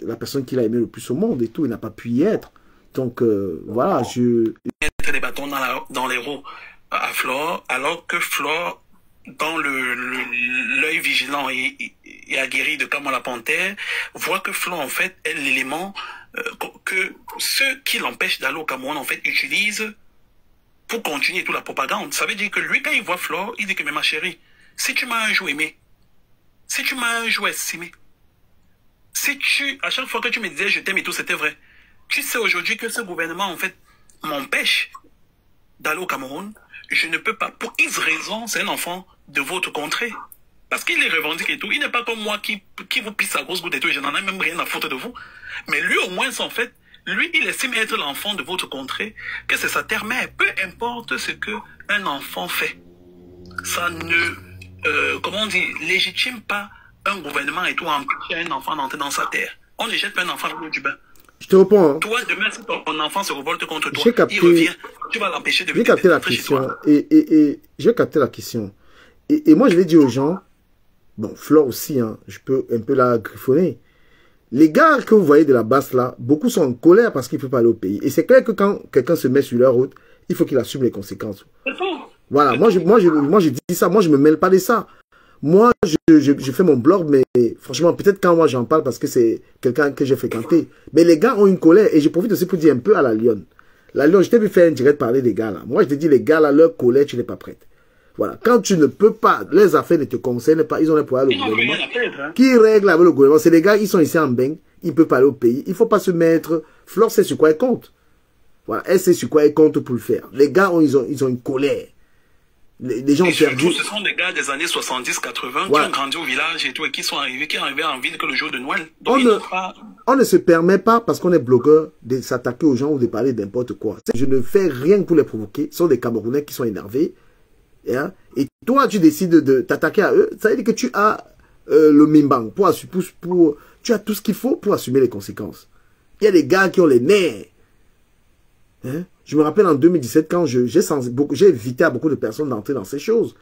la personne qu'il a aimé le plus au monde et tout. Il n'a pas pu y être. Donc, voilà, mettre des bâtons dans les roues à Flore, alors que Flore, dans l'œil vigilant et aguerri de Kamala Panthère, voit que Flore, en fait, est l'élément que ceux qui l'empêchent d'aller au Cameroun, en fait, utilisent pour continuer toute la propagande. Ça veut dire que lui, quand il voit Flore, il dit que, mais ma chérie, si tu m'as un jour aimé, si tu m'as un jour estimé, à chaque fois que tu me disais je t'aime et tout, c'était vrai. Tu sais aujourd'hui que ce gouvernement, en fait, m'empêche d'aller au Cameroun. Je ne peux pas. Pour X raisons, c'est un enfant de votre contrée. Parce qu'il les revendique et tout. Il n'est pas comme moi qui vous pisse à grosse goutte et tout. Je n'en ai même rien à foutre de vous. Mais lui, au moins, en fait, lui, il estime être l'enfant de votre contrée, que c'est sa terre-mère. Peu importe ce qu'un enfant fait. Ça ne, comment on dit, légitime pas un gouvernement et tout, empêcher un enfant d'entrer dans sa terre. On ne jette pas un enfant dans l'eau du bain. Je te réponds. Hein. Toi, demain, si ton enfant se révolte contre toi, il revient, tu vas l'empêcher de venir. J'ai capté la question. Et j'ai capté la question. Et moi, je l'ai dit aux gens, bon, Flore aussi, hein, je peux un peu la griffonner. Les gars que vous voyez de la basse là, beaucoup sont en colère parce qu'ils ne peuvent pas aller au pays. Et c'est clair que quand quelqu'un se met sur leur route, il faut qu'il assume les conséquences. Voilà, moi je dis ça, moi je me mêle pas de ça. Moi, je fais mon blog, mais franchement, peut-être quand moi j'en parle parce que c'est quelqu'un que j'ai fréquenté. Mais les gars ont une colère et je profite aussi pour dire un peu à la Lyon. La Lyon, je t'ai vu faire un direct parler des gars là. Moi, je te dis, les gars là, leur colère, tu n'es pas prête. Voilà, quand tu ne peux pas, les affaires ne te concernent pas, ils ont les pouvoirs au gouvernement. Qui règle avec le gouvernement? C'est les gars, ils sont ici en Beng, ils peuvent pas aller au pays. Il ne faut pas se mettre. Flore sait sur quoi elle compte. Voilà, elle sait sur quoi elle compte pour le faire. Les gars, ils ont une colère. Les gens ont perdu. Ce sont des gars des années 70-80 voilà. qui ont grandi au village et tout, et qui sont arrivés en ville que le jour de Noël. Donc, on ne se permet pas, parce qu'on est blogueur, de s'attaquer aux gens ou de parler d'importe quoi. Je ne fais rien pour les provoquer. Ce sont des Camerounais qui sont énervés. Hein? Et toi, tu décides de t'attaquer à eux. Ça veut dire que tu as le mimbang. Tu as tout ce qu'il faut pour assumer les conséquences. Il y a des gars qui ont les nerfs. Hein? Je me rappelle en 2017, quand j'ai évité à beaucoup de personnes d'entrer dans ces choses,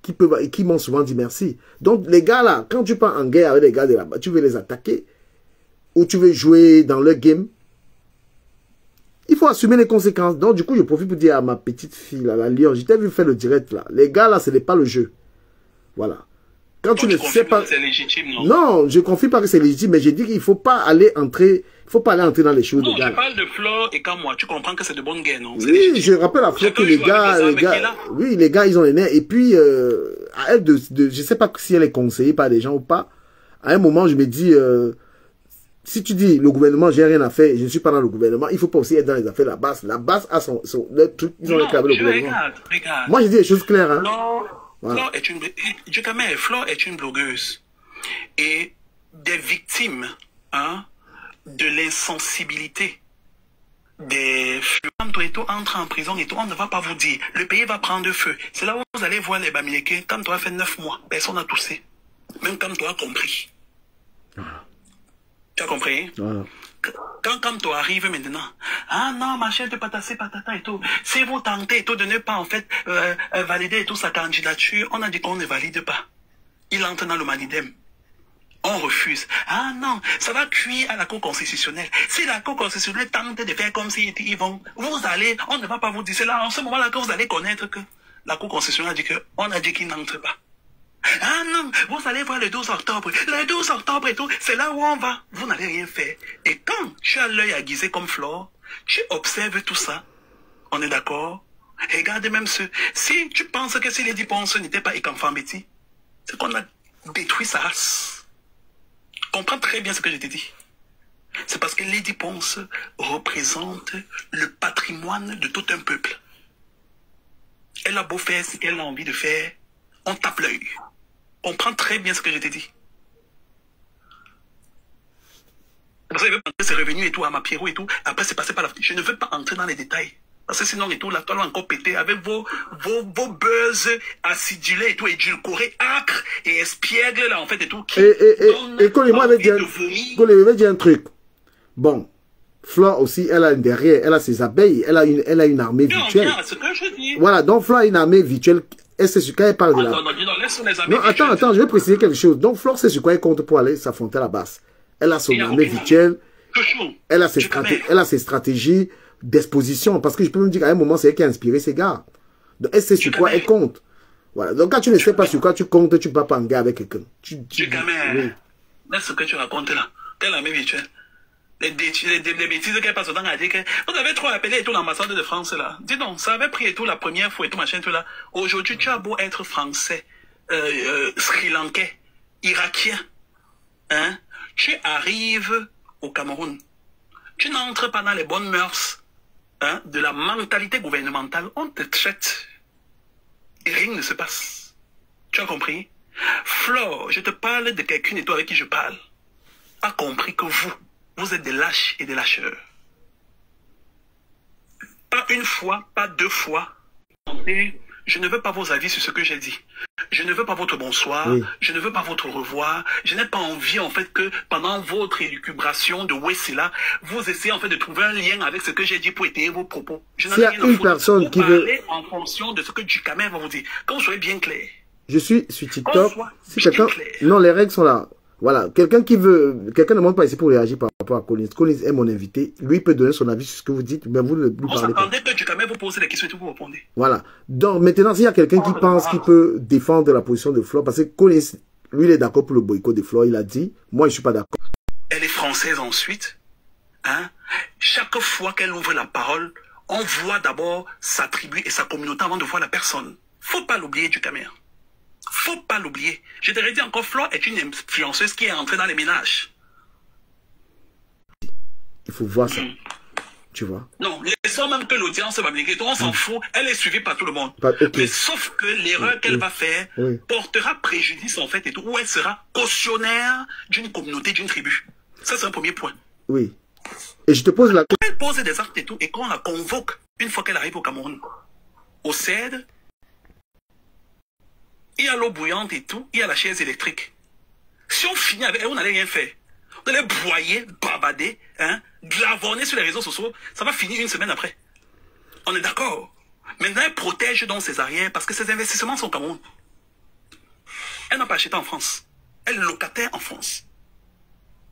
qui m'ont souvent dit merci. Donc, les gars là, quand tu pars en guerre avec les gars de là-bas, tu veux les attaquer, ou tu veux jouer dans leur game, il faut assumer les conséquences. Donc, du coup, je profite pour dire à ma petite fille, là, la Lyon, je t'ai vu faire le direct là. Les gars là, ce n'est pas le jeu. Voilà. Quand tu ne sais pas. C'est légitime, non? Non, je ne confie pas que c'est légitime, mais j'ai dit qu'il ne faut pas aller entrer. Il ne faut pas aller entrer dans les choses des gars. Non, je parle de Flore et quand moi, tu comprends que c'est de bonne guerre, non? Oui, je rappelle à Flore que les gars, oui, les gars, ils ont les nerfs. Et puis, à elle je ne sais pas si elle est conseillée par des gens ou pas. À un moment, je me dis, si tu dis, le gouvernement, j'ai rien à faire, je ne suis pas dans le gouvernement, il ne faut pas aussi être dans les affaires. La base a le truc, ils ont réclamé le gouvernement. Regarde. Moi, je dis des choses claires, hein. Non, voilà. Flore est une blogueuse. Et des victimes, hein, de l'insensibilité des femmes et tout entrent en prison et tout, on ne va pas vous dire, le pays va prendre feu. C'est là où vous allez voir les Bamileke, quand tu as fait 9 mois, personne n'a toussé. Même quand tu as compris. Tu as compris? Quand tu arrives maintenant, ah non, ma chère de patata et tout, si vous tentez et tout de ne pas en fait valider et tout sa candidature, on a dit qu'on ne valide pas. Il entre dans le Malidem. On refuse. Ah non, ça va cuire à la Cour constitutionnelle. Si la Cour constitutionnelle tente de faire comme s'ils y vont, vous allez, on ne va pas vous dire, c'est là, en ce moment-là que vous allez connaître que la Cour constitutionnelle a dit qu'on a dit qu'il n'entre pas. Ah non, vous allez voir le 12 octobre. Le 12 octobre et tout, c'est là où on va. Vous n'allez rien faire. Et quand tu as l'œil aiguisé comme Flore, tu observes tout ça. On est d'accord? Regarde même si tu penses que si les 10 ponces n'étaient pas Ekamfambeti, c'est qu'on a détruit sa race. Comprends très bien ce que je t'ai dit. C'est parce que Lady Ponce représente le patrimoine de tout un peuple. Elle a beau faire ce qu'elle a envie de faire, on tape l'œil. On comprend très bien ce que je t'ai dit. Vous savez, c'est revenu et tout, à ma Pierrot et tout. Après, c'est passé par la... Je ne veux pas entrer dans les détails. Parce que sinon, et tout, la toile va encore péter avec vos buzz acidulés et tout, édulcorés, âcres et espiègles, là, en fait, et tout. Et Colin, moi, je vais dire un truc. Bon, Flore aussi, elle a une derrière, elle a ses abeilles, elle a une armée virtuelle. Ce que je dis. Voilà, donc Flore a une armée virtuelle. Elle sait sur quoi elle parle de la... Non, laisse les armées non, attends, je vais préciser quelque chose. Donc Flore sait sur quoi elle compte pour aller s'affronter à la base. Elle a son armée virtuelle, elle a ses stratégies d'exposition. Parce que je peux me dire qu'à un moment, c'est elle qui a inspiré ces gars. Donc elle sait sur quoi elle compte. Voilà. Donc quand tu ne sais pas sur quoi tu comptes, tu ne peux pas en guerre avec quelqu'un. Oui. Laisse ce que tu racontes là. Quelle armée virtuelle? Les bêtises qu'elle passe au temps à dire que vous avez trop appelé et tout l'ambassade de France là. Dis donc, ça avait pris et tout la première fois et tout machin tout là. Aujourd'hui, tu as beau être français, sri lankais, irakien, hein? Tu arrives au Cameroun. Tu n'entres pas dans les bonnes mœurs, hein, de la mentalité gouvernementale. On te traite. Et rien ne se passe. Tu as compris? Flore, je te parle de quelqu'un et toi avec qui je parle. A compris que vous êtes des lâches et des lâcheurs. Pas une fois, pas deux fois. Je ne veux pas vos avis sur ce que j'ai dit. Je ne veux pas votre bonsoir. Oui. Je ne veux pas votre revoir. Je n'ai pas envie, en fait, que pendant votre élucubration de Wessela, vous essayez, en fait, de trouver un lien avec ce que j'ai dit pour étayer vos propos. Je n'en ai rien à foutre. Personne qui veut parler en fonction de ce que Ducamer va vous dire. Quand vous soyez bien clair. Je suis sur TikTok. Si quelqu'un... Non, les règles sont là. Voilà, quelqu'un ne monte pas ici pour réagir par rapport à Collins. Collins est mon invité. Lui peut donner son avis sur ce que vous dites, mais vous ne lui parlez pas. Vous attendez que Ducamer vous pose des questions et tout, vous répondez. Voilà. Donc, maintenant, s'il y a quelqu'un qui pense qu'il peut défendre la position de Flore, parce que Collins, lui, il est d'accord pour le boycott de Flore, il a dit, moi, je ne suis pas d'accord. Elle est française ensuite. Hein? Chaque fois qu'elle ouvre la parole, on voit d'abord sa tribu et sa communauté avant de voir la personne. Faut pas l'oublier, Ducamer. Faut pas l'oublier. Je te redis encore, Flore est une influenceuse qui est entrée dans les ménages. Il faut voir ça. Tu vois. Non, laissons même que l'audience va m'écrire. On s'en fout. Elle est suivie par tout le monde. Mais sauf que l'erreur qu'elle va faire portera préjudice en fait et tout. Ou elle sera cautionnaire d'une communauté, d'une tribu. Ça, c'est un premier point. Oui. Et je te pose la question. Elle pose des actes et tout. Et qu'on la convoque une fois qu'elle arrive au Cameroun. Au CED. Il y a l'eau bouillante et tout, il y a la chaise électrique. Si on finit avec elle, on n'allait rien faire. On allait broyer, babader, hein, glavonner sur les réseaux sociaux, ça va finir une semaine après. On est d'accord. Maintenant, elle protège donc ses arrières parce que ses investissements sont au Cameroun. Elle n'a pas acheté en France. Elle est locataire en France.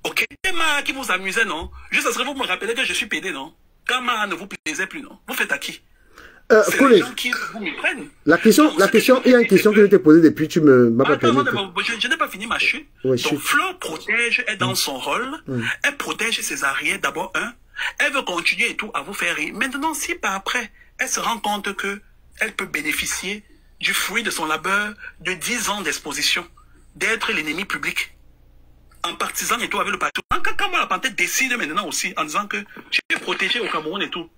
Ok? C'est Ma qui vous amusait, non? Juste, ça serait vous me rappeler que je suis pédé, non? Quand Ma ne vous plaisait plus, non? Vous faites à qui? Collins, la question, il y a une question que je t'ai posée depuis, tu m'as pas permis. Je n'ai pas fini ma chute. Ouais, donc, Flore protège, est dans son rôle. Elle protège ses arrières, d'abord, elle veut continuer et tout à vous faire rire. Maintenant, si par après, elle se rend compte que elle peut bénéficier du fruit de son labeur de 10 ans d'exposition, d'être l'ennemi public, en partisan et tout avec le parti. Quand la Panthère décide maintenant aussi, en disant que je vais protéger au Cameroun et tout,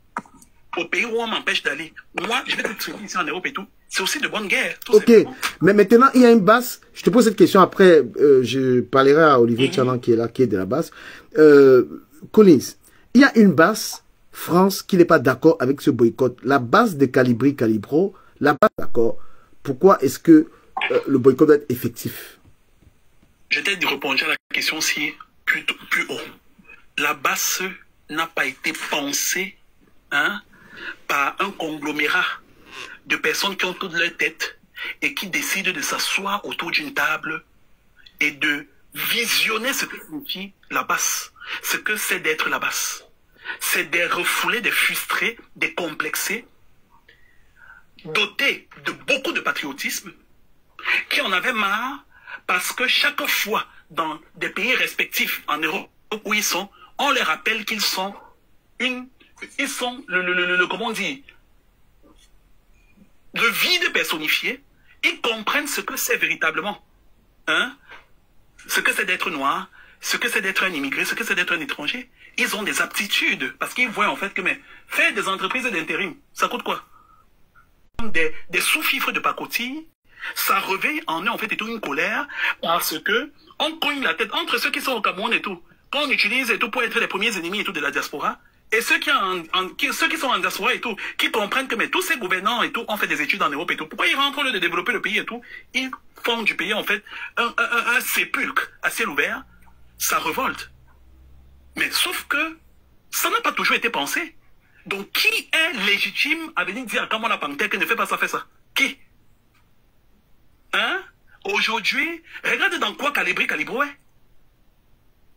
au pays où on m'empêche d'aller. Moi, je vais te traiter ici en Europe et tout. C'est aussi de bonne guerre. Ok, mais maintenant, il y a une base. Je te pose cette question après. Je parlerai à Olivier Tchanan qui est là, qui est de la base. Collins, il y a une base, France, qui n'est pas d'accord avec ce boycott. La base de Calibro, la base d'accord. Pourquoi est-ce que le boycott doit être effectif? Je t'ai répondu à la question aussi plus haut. La base n'a pas été pensée, hein, par un conglomérat de personnes qui ont toute leur tête et qui décident de s'asseoir autour d'une table et de visionner ce que signifie la basse, ce que c'est d'être la basse. C'est des refoulés, des frustrés, des complexés, dotés de beaucoup de patriotisme, qui en avaient marre parce que chaque fois dans des pays respectifs en Europe où ils sont, on les rappelle qu'ils sont comment on dit, le vide personnifié. Ils comprennent ce que c'est véritablement, hein, ce que c'est d'être noir, ce que c'est d'être un immigré, ce que c'est d'être un étranger. Ils ont des aptitudes, parce qu'ils voient en fait que mais, faire des entreprises d'intérim, ça coûte quoi? Des sous-fifres de pacotille, ça réveille en eux en fait et tout une colère, parce que on cogne la tête entre ceux qui sont au Cameroun et tout, qu'on utilise et tout pour être les premiers ennemis et tout de la diaspora, et ceux qui sont en diaspora et tout, qui comprennent que mais, tous ces gouvernants et tout ont fait des études en Europe et tout. Pourquoi ils rentrent au lieu de développer le pays et tout? Ils font du pays en fait un sépulcre à ciel ouvert. Ça révolte. Mais sauf que ça n'a pas toujours été pensé. Donc qui est légitime à venir dire à Kamala Panthère qu'elle ne fait pas ça, fait ça? Qui? Hein? Aujourd'hui, regarde dans quoi Calibro est.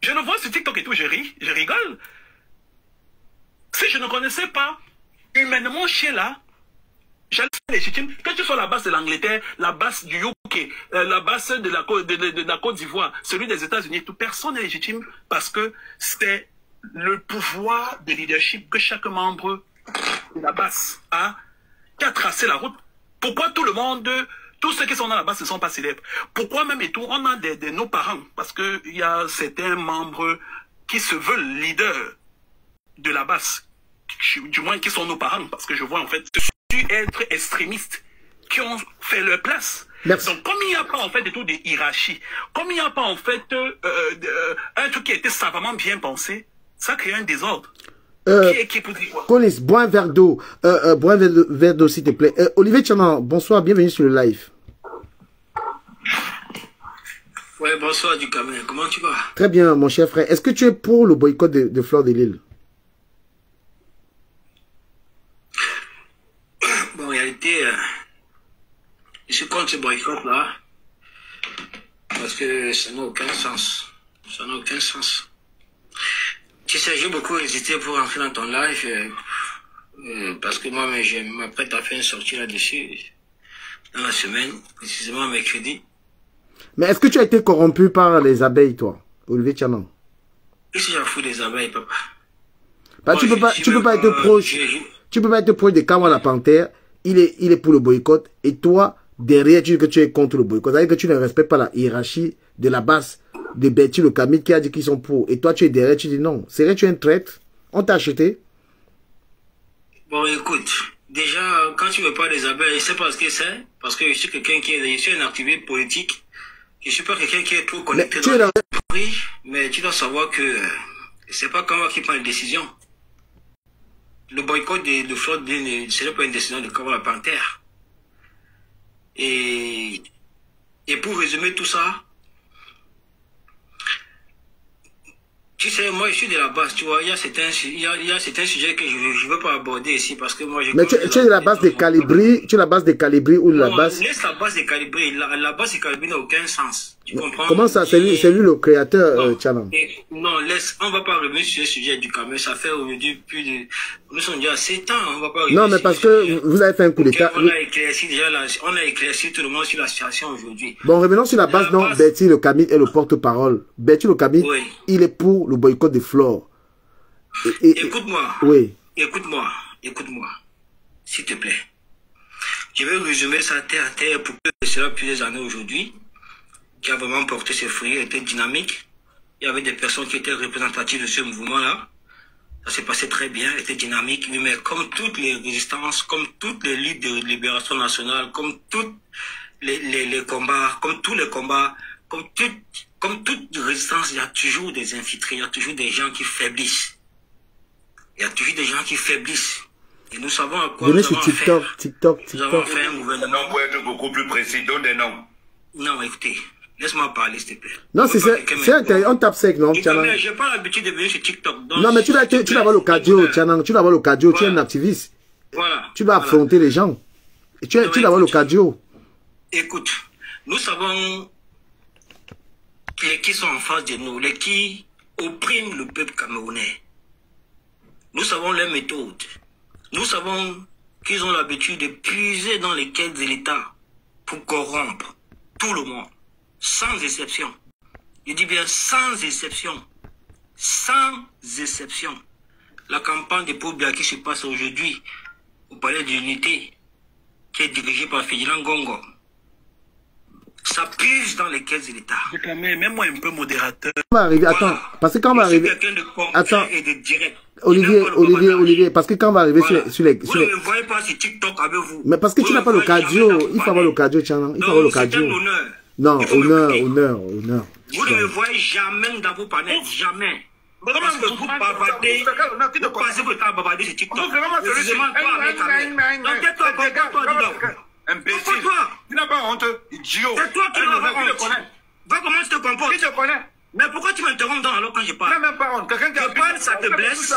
Je le vois sur TikTok et tout, je ris, je rigole. Si je ne connaissais pas humainement Sheila, j'allais être légitime. Que tu sois la base de l'Angleterre, la base du UK, la base de la Côte d'Ivoire, celui des États-Unis, tout personne n'est légitime parce que c'est le pouvoir de leadership que chaque membre de la base a qui a tracé la route. Pourquoi tout le monde, tous ceux qui sont dans la base ne sont pas célèbres? Pourquoi même et tout, on a nos parents, parce qu'il y a certains membres qui se veulent leaders de la base, du moins qui sont nos parents, parce que je vois en fait être extrémistes qui ont fait leur place. Merci. Donc comme il n'y a pas en fait de tout des hiérarchies, comme il n'y a pas en fait un truc qui a été savamment bien pensé, ça crée un désordre. Qui pour dire quoi? Colis, bois un verre d'eau. Bois un verre d'eau s'il te plaît. Olivier Tchanan, bonsoir, bienvenue sur le live. Ouais, bonsoir du Cameroun, comment tu vas? Très bien mon cher frère. Est-ce que tu es pour le boycott de Fleur de Lille? Bon, en réalité, je suis contre ce boycott-là, parce que ça n'a aucun sens. Ça n'a aucun sens. Tu sais, j'ai beaucoup hésité pour entrer dans ton live, parce que moi, je m'apprête à faire une sortie là-dessus, dans la semaine, précisément mercredi. Mais est-ce que tu as été corrompu par les abeilles, toi, Olivier Tchanan? Qu'est-ce que j'en fous des abeilles, papa? Bah, tu peux pas être proche. Tu peux pas être proche de Kamala Panthère. Il est pour le boycott. Et toi, derrière, tu dis que tu es contre le boycott. C'est-à-dire que tu ne respectes pas la hiérarchie de la base de Betty le Camille qui a dit qu'ils sont pour. Et toi, tu es derrière, tu dis non. C'est vrai, tu es un traître. On t'a acheté. Bon, écoute. Déjà, quand tu me parles des abeilles, c'est parce que c'est. Parce que je suis quelqu'un je suis un activiste politique. Je suis pas quelqu'un qui est trop connecté dans l'esprit. Mais tu dois savoir que c'est pas Kamala qui prend les décisions. Le boycott de Fleur de Lille, ce n'est pas une décision de Kamala Panthère. Et pour résumer tout ça, tu sais, moi je suis de la base, tu vois, il y a certains sujets que je ne veux pas aborder ici parce que moi je... Mais tu es de la base des Calibri, tu es la base des Calibri ou la base... Laisse la base des Calibri, la base des Calibri n'a aucun sens, tu comprends? Comment ça, c'est lui le créateur, Tchanan? Non, on ne va pas revenir sur ce sujet du Cameroun, ça fait aujourd'hui plus de... Nous sommes déjà à 7 ans, on ne va pas revenir. Non, mais parce que vous avez fait un coup d'état. On a éclairci tout le monde sur la situation aujourd'hui. Bon, revenons sur la base dont Betty le Camille est le porte-parole. Betty le Camille, oui. Il est pour le boycott des Flore. Écoute-moi. Oui. Écoute-moi, s'il te plaît. Je vais résumer ça terre à terre pour que cela plusieurs années aujourd'hui, qui a vraiment porté ses fruits, était dynamique. Il y avait des personnes qui étaient représentatives de ce mouvement-là. Ça s'est passé très bien, était dynamique, mais comme toutes les résistances, comme toutes les luttes de libération nationale, comme tous les combats, comme toute résistance, il y a toujours des infiltrés, il y a toujours des gens qui faiblissent. Il y a toujours des gens qui faiblissent. Et nous savons à quoi nous avons affaire. Nous avons fait un gouvernement. Non, pour être beaucoup plus précis, donne des noms. Non, écoutez. Laisse-moi parler, s'il te plaît. Non, c'est on tape sec, non, Tchanan. J'ai pas l'habitude de venir sur TikTok. Non, mais tu dois avoir le cardio, Tchanan. Tu dois avoir le cardio, tu es un activiste. Voilà. Tu dois affronter les gens. Tu dois avoir le cardio. Écoute, nous savons qui sont en face de nous, les qui oppriment le peuple camerounais. Nous savons leurs méthodes. Nous savons qu'ils ont l'habitude de puiser dans les caisses de l'État pour corrompre tout le monde. Sans exception. Je dis bien sans exception. Sans exception. La campagne de Pobia qui se passe aujourd'hui au palais de l'Unité, qui est dirigée par Ferdinand Gongo, Ça puise dans les caisses de l'État. Même moi un peu modérateur. On va arriver, attends, parce que quand on va arriver... Attends, Olivier, parce que quand on va arriver sur les... Vous ne me voyez pas sur TikTok avec vous. Mais parce que tu n'as pas le cardio, il faut avoir le cardio, Tchana, il faut avoir le cardio. Non, honneur. Vous ne me voyez jamais dans vos panels, jamais. Parce que vous bavardez, vous passez votre temps à bavarder sur TikTok. Excusez-moi, toi, avec toi, imbécile. Tu n'as pas honte, idiot. C'est toi qui n'as pas honte. Va comment tu te comportes. Qui te connaît? Mais pourquoi tu m'interromps alors quand je parle? Tu n'as même pas honte. Quelqu'un qui a parle, ça te blesse.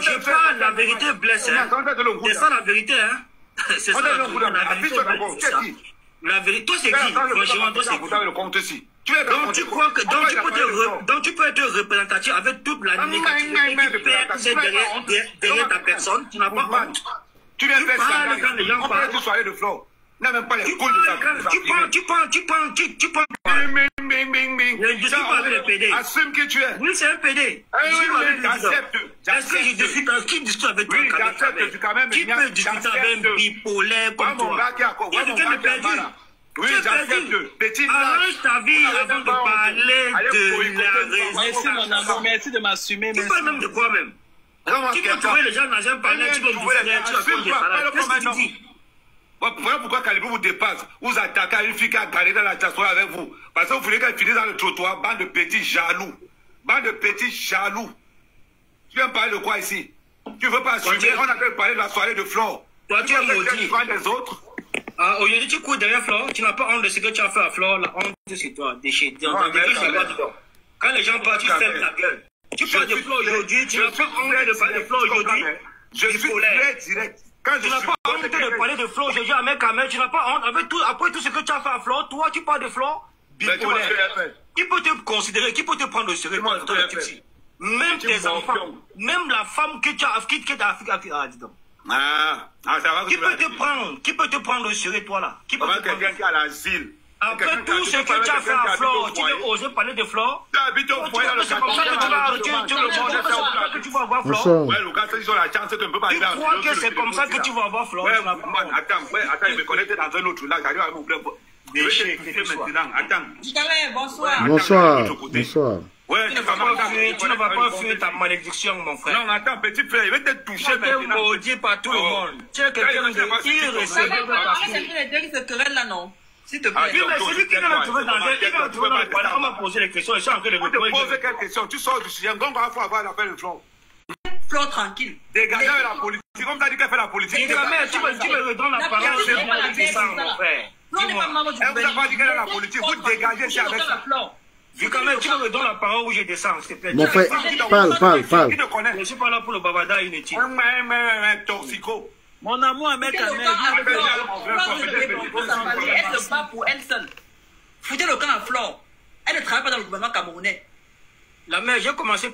Je parle, la vérité blesse. C'est ça la vérité, hein. C'est ça la vérité. La vérité, toi c'est qui? Franchement, toi c'est qui? Donc tu crois que donc tu peux être représentatif avec toute la négativité derrière ta personne. Tu n'as pas honte. Tu viens faire ça quand les gens parlent. Tu soirée de flore. N'a même pas les couilles de ça. Tu parles. Je suis pas avec les PD. Assume qui tu es. Oui, c'est un PD. J'accepte. Est-ce que je discute qui discute avec toi? Oui, j'accepte quand même. Qui peut discuter avec un bipolaire comme toi? Quelqu'un est perdu. Oui, j'accepte. Petit arrange ta vie avant de parler de la raison. Merci mon amour, merci de m'assumer. Tu parles même de quoi même? Tu peux trouver les gens dans un panel, tu peux trouver les gens, tu vas faire des salades. Qu'est-ce que tu dis? Voilà pourquoi Kalibou vous dépasse. Vous attaquez à une fille qui a gagné dans la diaspora avec vous. Parce que vous voulez qu'elle finisse dans le trottoir. Bande de petits jaloux. Bande de petits jaloux. Tu viens parler de quoi ici? Tu veux pas assumer? On a qu'à parler de la soirée de Flore. Toi, tu es maudit. Les autres. Aujourd'hui, tu cours derrière Flore. Tu n'as pas honte de ce que tu as fait à Flore. La honte, c'est toi. Quand les gens partent, tu fermes ta gueule. Tu parles de Flore aujourd'hui. Tu n'as pas honte de parler de Flore aujourd'hui. Je suis très direct. Tu n'as pas honte de parler de Flore aujourd'hui à Mec. Tu n'as pas honte. Après tout ce que tu as fait à Flore, toi, tu parles de Flore. Bipolaire. Qui peut te considérer, qui peut te prendre au sérieux? Même tes enfants, même la femme que tu as dis donc. Qui peut te prendre au sérieux, toi là? Qui peut te quelqu'un qui a l'asile. Après tout ce que tu as fait à Flore, tu veux oser parler de Flore? C'est comme ça que tu vas avoir Flore. Ouais, le gars, ils ont la chance, tu ne peux pas arriver à Flore. Tu crois que c'est comme ça que tu vas avoir Flore? Attends, il me connecte dans un autre là, j'arrive à m'ouvrir. Bonsoir. Ouais, tu ne vas pas fuir ta malédiction, mon frère. Non, attends, petit frère, il va te toucher maintenant. Tu es maudit par tout le monde. Tu es quelqu'un d'irrécevable partout. C'est querelle là, non? S'il te plaît. C'est lui qui vient de trouver dans le palais. On m'a posé les questions. Je suis en train de répondre. Tu poses quelle question? Tu sors du chien. Donc, il faut avoir l'appel de Flore. Flore tranquille. Dégagez la politique. Comme tu as dit qu'elle fait la politique. Tu me redonnes la parole. C'est ça, mon frère. Flore n'est pas maman du gouvernement. Elle vous a pas dit qu'elle est la politique. Vous dégagez ici avec ça. Quand même, tu me redonnes la parole où je descends, s'il te plaît. Mon frère, parle. Je ne suis pas là pour le bavardage inutile. Toxico. Mon amour, un mec à mec. Elle se bat pour elle seule. Foutez le camp à Flore. Elle ne travaille pas dans le gouvernement camerounais. La mère, j'ai commencé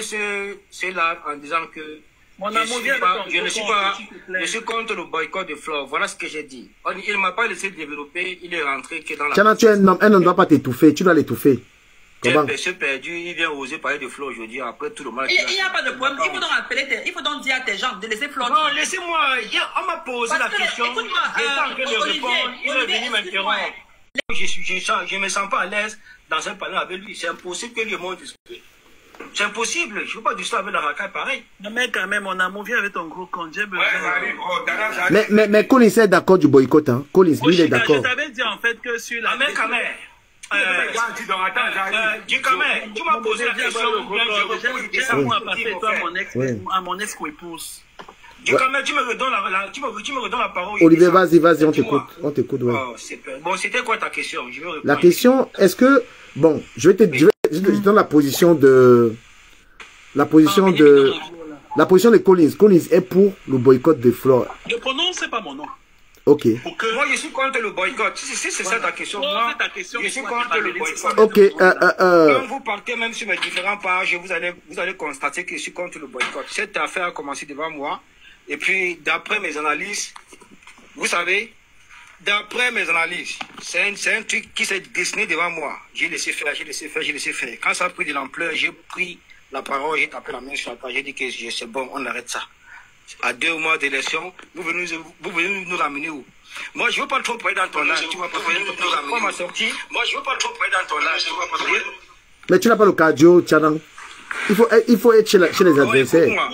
cela en disant que je suis contre le boycott de Flore. Voilà ce que j'ai dit. Il ne m'a pas laissé développer, il est rentré que dans la... Tchana, tu es un homme, elle ne doit pas t'étouffer, tu dois l'étouffer. Comment? Je suis perdu, il vient oser parler de Flore aujourd'hui, après tout le monde... Il n'y a pas de problème, il faut donc dire à tes gens de laisser Flore... Non, laissez-moi, on m'a posé la question, j'étais en train de répondre, il est venu m'interrompre. Je ne me sens pas à l'aise dans un panel avec lui, c'est impossible que lui et moi discute. C'est impossible, je ne peux pas discuter avec la racaille pareil. Non mais quand même, mon amour, viens avec ton gros compte, j'ai besoin. Mais Collins est d'accord du boycott, hein. Collins, lui, il est d'accord. Je t'avais dit en fait que sur la... Mais quand même, tu m'as posé la question, j'ai un mot à passer toi à mon ex-épouse. Tu me redonnes la parole. Olivier, vas-y, on t'écoute, ouais. Bon, c'était quoi ta question? La question, est-ce que... Bon, je donne la position de... La position de Collins. Collins est pour le boycott de Flore. Le pronom, c'est pas mon nom. Ok. Moi, je suis contre le boycott. Si c'est ça ta question, moi, je suis contre le boycott. Ok. Quand vous partez même sur mes différents pages, vous allez constater que je suis contre le boycott. Cette affaire a commencé devant moi. Et puis, d'après mes analyses, vous savez, d'après mes analyses, c'est un truc qui s'est dessiné devant moi. J'ai laissé faire. Quand ça a pris de l'ampleur, j'ai pris la parole, j'ai tapé la main sur la page, j'ai dit que c'est bon, on arrête ça. à 2 mois d'élection, vous venez nous ramener où? Moi, je ne veux pas trop parler dans ton âge. Tu vas pas ma sortie. Moi, je ne veux pas trop parler dans ton âge. Tu vas pas parler. Mais tu n'as pas le cardio, Tchanan. Il faut être chez les adversaires.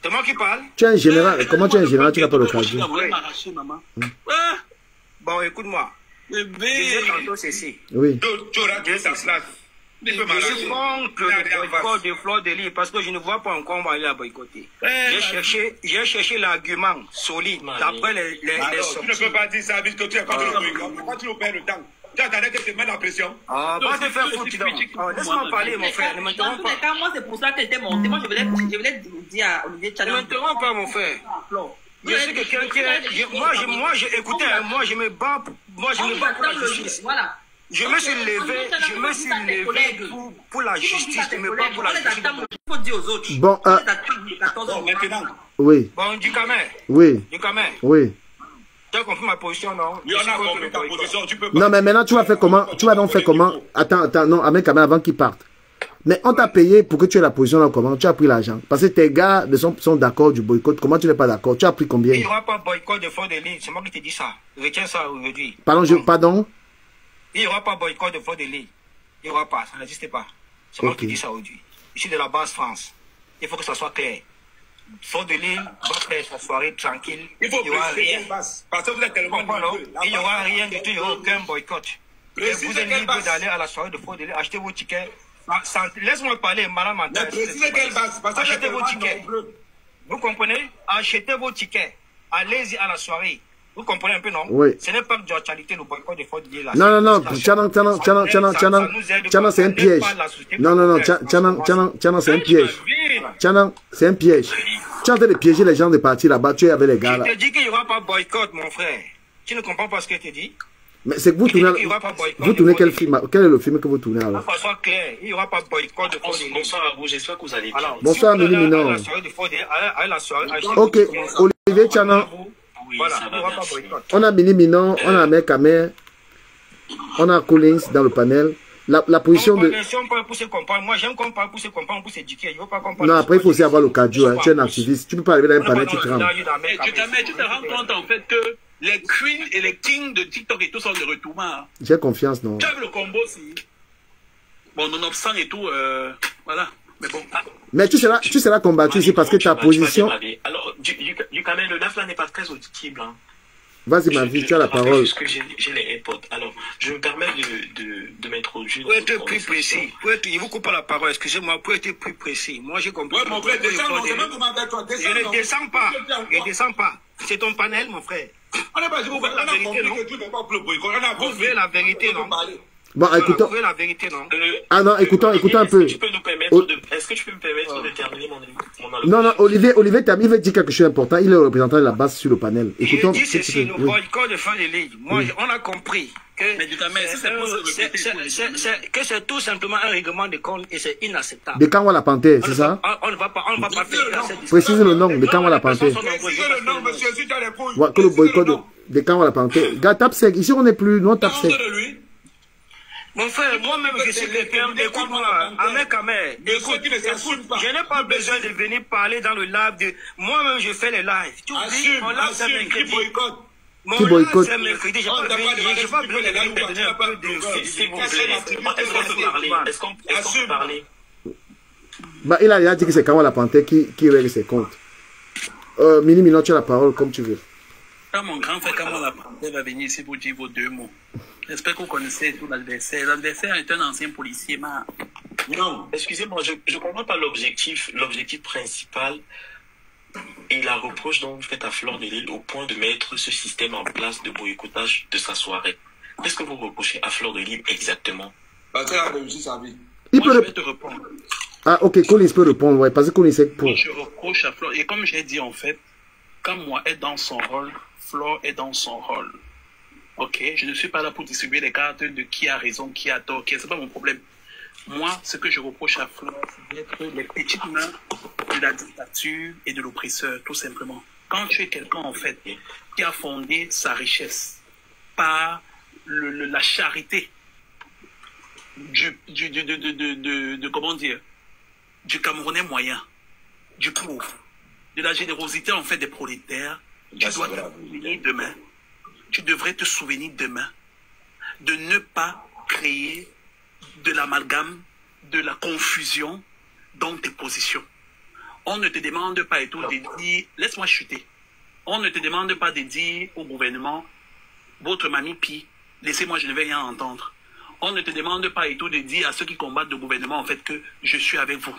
C'est moi qui parle. Tu es un général. Comment tu es un général? Tu n'as pas le cardio. Bon, écoute-moi. Je disais tantôt ceci. Oui. Tu auras dit sa place. Je suis contre le boycott de Fleur de Lys parce que je ne vois pas encore comment aller la boycotter. J'ai cherché l'argument solide d'après les sorties. Tu ne peux pas dire ça, puisque tu es contre le boycott. Pourquoi tu nous perds le temps? Tu attendais que tu mettes la pression. Ah, va te faire foutre. Laisse-moi parler, mon frère. Ne m'interromps pas. Moi, c'est pour ça que j'étais monté. Moi, je voulais dire à Olivier Tchanan. Ne m'interromps pas, mon frère. Je suis quelqu'un qui est... Moi, écoutez, moi, je me bats pour la justice. Voilà. Je me suis levé pour la justice, je me bats pour la justice. Il faut dire aux autres. Bon, maintenant. Oui. Bon, du Camer. Oui. Du Camer. Oui. Tu as compris ma position, non? Oui, on a compris ta position, tu peux pas. Non, mais maintenant, tu vas faire comment? Tu vas donc faire comment? Attends, non, avec Camer avant qu'il parte. Mais on t'a payé pour que tu aies la position là, comment? Tu as pris l'argent. Parce que tes gars sont d'accord du boycott. Comment tu n'es pas d'accord? Tu as pris combien? Il n'y aura pas de boycott de Fleur de Lys. C'est moi qui te dis ça. Retiens ça aujourd'hui. Pardon? Il n'y aura pas de boycott de Fleur de Lys. Il n'y aura pas. Ça n'existe pas. C'est moi qui dis ça aujourd'hui. Je suis de la base France. Il faut que ça soit clair. Fleur de Lys va faire sa soirée tranquille. Il faut n'y aura rien. Parce que vous êtes tellement il n'y aura rien du tout. Il n'y aura aucun boycott. Vous êtes libre d'aller à la soirée de Fleur de Lys, acheter vos tickets. Laisse-moi parler, madame Manta. Achetez vos tickets. Vous comprenez? Achetez vos tickets. Allez-y à la soirée. Vous comprenez un peu, non? Oui. Ce n'est pas de actualité le boycott de Fleur de Lys. Non, Tchanan, c'est un piège. Non, Tchanan, c'est un piège. Tchanan, c'est un piège. Tu es en train de piéger les gens de partir là-bas, tu es avec les gars là. Je te dis qu'il n'y aura pas de boycott, mon frère. Tu ne comprends pas ce que je te dis? Mais c'est que vous tournez quel film? Quel est le film que vous tournez alors? Il faut soit clair, il n'y aura pas de boycott de Fleur de Lys. Bonsoir à vous, j'espère que vous allez bien. Bonsoir, Mini Minon. Ok, Olivier Tchanan. Voilà, il n'y aura pas de boycott. On a Mini Minon, on a Ahmed Kamer, on a Collins dans le panel. La position de... Pour se comprendre. Moi, j'aime qu'on parle pour se comprendre, pour s'éduquer. Je veux pas comprendre. Non, après, il faut aussi avoir le cardio. Hein. Tu es un activiste. Tu ne peux pas arriver dans un panel, tu te rends. Tu te rends compte en fait que les queens et les kings de TikTok et tout sont de retour. J'ai confiance, non? Tu as vu le combo aussi. Bon, nonobstant et tout, voilà. Mais bon. Mais tu seras combattu ici parce que ta position... Alors, du Camer, le live là n'est pas très audible. Hein. Vas-y, ma vie, tu as la parole. Parce que j'ai les AirPods. Alors, je me permets de m'introduire. Pour être plus précis, je vous coupe pas la parole, excusez-moi, pour être plus précis. Moi, j'ai compris. Ouais, mon frère, descends, je ne descends pas. Je ne descends pas. C'est ton panel, mon frère. On n'a pas dit, vous faites la vérité, non? Vous voulez la vérité, non? Bon, écoutons. Vous voulez la vérité, non? Ah non, écoutons un peu. Est-ce que tu peux me permettre de terminer mon allocution? Non, Olivier, il veut dire quelque chose d'important. Il est le représentant de la base sur le panel. Écoutons. Je dis ceci, le boycott de Fleur de Lys. Moi, on a compris que c'est tout simplement un règlement de compte et c'est inacceptable. De Kanwa la Panthère, c'est ça? On ne va pas faire ça. Précise le nom de Kanwa la Panthère. Précisez le nom, monsieur, si tu as les couilles. Que le boycott de Kanwa la Panthère. Gars, tape sec. Ici, on n'est plus. Nous, on tape sec. Mon frère, moi-même, je suis quelqu'un, écoute-moi, Ahmed Kamer, écoute, je n'ai pas besoin de venir parler dans le live. Moi-même, je fais les lives. Tu oublies, mon live, c'est mercredi. Mon live, c'est mercredi. Je n'ai pas besoin de venir donner un peu de... S'il vous plaît, est-ce qu'on peut parler? Bah, il a dit que c'est Kanwa la Panthère qui règle ses comptes. Mini Minon, tu as la parole comme tu veux. Quand mon grand frère Kanwa la Panthère va venir ici pour dire vos deux mots. J'espère que vous connaissez tout l'adversaire. L'adversaire est un ancien policier, Non, excusez-moi, je ne comprends pas l'objectif principal et la reproche dont vous faites à Fleur de Lys au point de mettre ce système en place de boycottage de sa soirée. Qu'est-ce que vous reprochez à Fleur de Lys exactement? Parce qu'elle a réussi sa vie. Je vais te répondre. Ah, ok, Collins peut répondre, ouais, parce que Collins est pour. Moi, je reproche à Fleur, et comme j'ai dit en fait, quand moi est dans son rôle, Fleur est dans son rôle. Ok, je ne suis pas là pour distribuer les cartes de qui a raison, qui a tort, c'est pas mon problème. Moi, ce que je reproche à Fleur, c'est d'être les petites mains de la dictature et de l'oppresseur, tout simplement. Quand tu es quelqu'un, en fait, qui a fondé sa richesse par la charité comment dire, du Camerounais moyen, du pauvre, de la générosité en fait des prolétaires, tu dois te souvenir demain. Tu devrais te souvenir demain de ne pas créer de l'amalgame, de la confusion dans tes positions. On ne te demande pas et tout de dire, laisse-moi chuter. On ne te demande pas de dire au gouvernement, votre mamie pie, laissez-moi, je ne vais rien entendre. On ne te demande pas et tout de dire à ceux qui combattent le gouvernement en fait que je suis avec vous.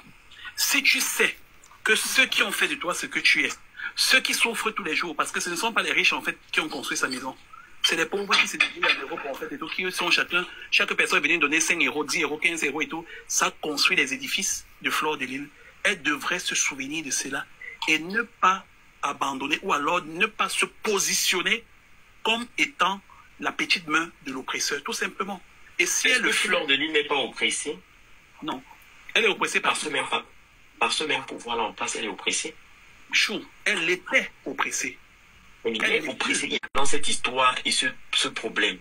Si tu sais que ceux qui ont fait de toi ce que tu es, ceux qui souffrent tous les jours, parce que ce ne sont pas les riches en fait qui ont construit sa maison, c'est les pauvres qui se débrouillent en Europe en fait et tout, qui sont chaque personne est venue donner 5 euros, 10 euros, 15 euros et tout, ça construit les édifices de Fleur de Lys. Elle devrait se souvenir de cela et ne pas abandonner ou alors ne pas se positionner comme étant la petite main de l'oppresseur, tout simplement. Et si elle le Fleur de Lys n'est pas oppressée? Non. Elle est oppressée par ce même pouvoir là en place, elle est oppressée. Chou, elle était oppressée. Elle est oppressée dans cette histoire et ce problème.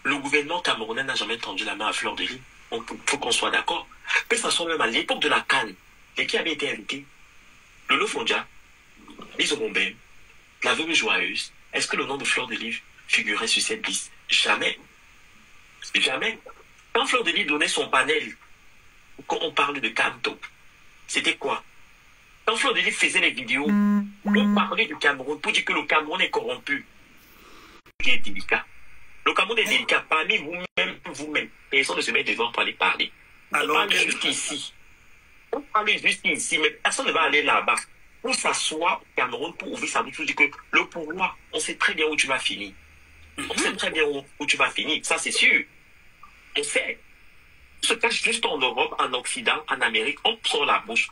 Le gouvernement camerounais n'a jamais tendu la main à Fleur de Lys. Il faut qu'on soit d'accord. Que ce soit même à l'époque de la CAN, et qui avait été invité? Lolo Fondia, Lise Bombem, la veuve joyeuse. Est-ce que le nom de Fleur de Lys figurait sur cette liste? Jamais. Jamais. Quand Fleur de Lys donnait son panel, quand on parle de Canto, c'était quoi? Quand Fleur de Lys faisait les vidéos, on parlait du Cameroun pour dire que le Cameroun est corrompu. Qui est délicat. Le Cameroun est délicat. Parmi vous-même, personne ne se met devant pour aller parler. On parle juste ici. On parle juste ici, mais personne ne va aller là-bas. Pour s'asseoir au Cameroun, pour ouvrir sa bouche, pour dire que le pouvoir, on sait très bien où tu vas finir. On sait très bien où tu vas finir, ça c'est sûr. On sait. On se cache juste en Europe, en Occident, en Amérique, on sort la bouche.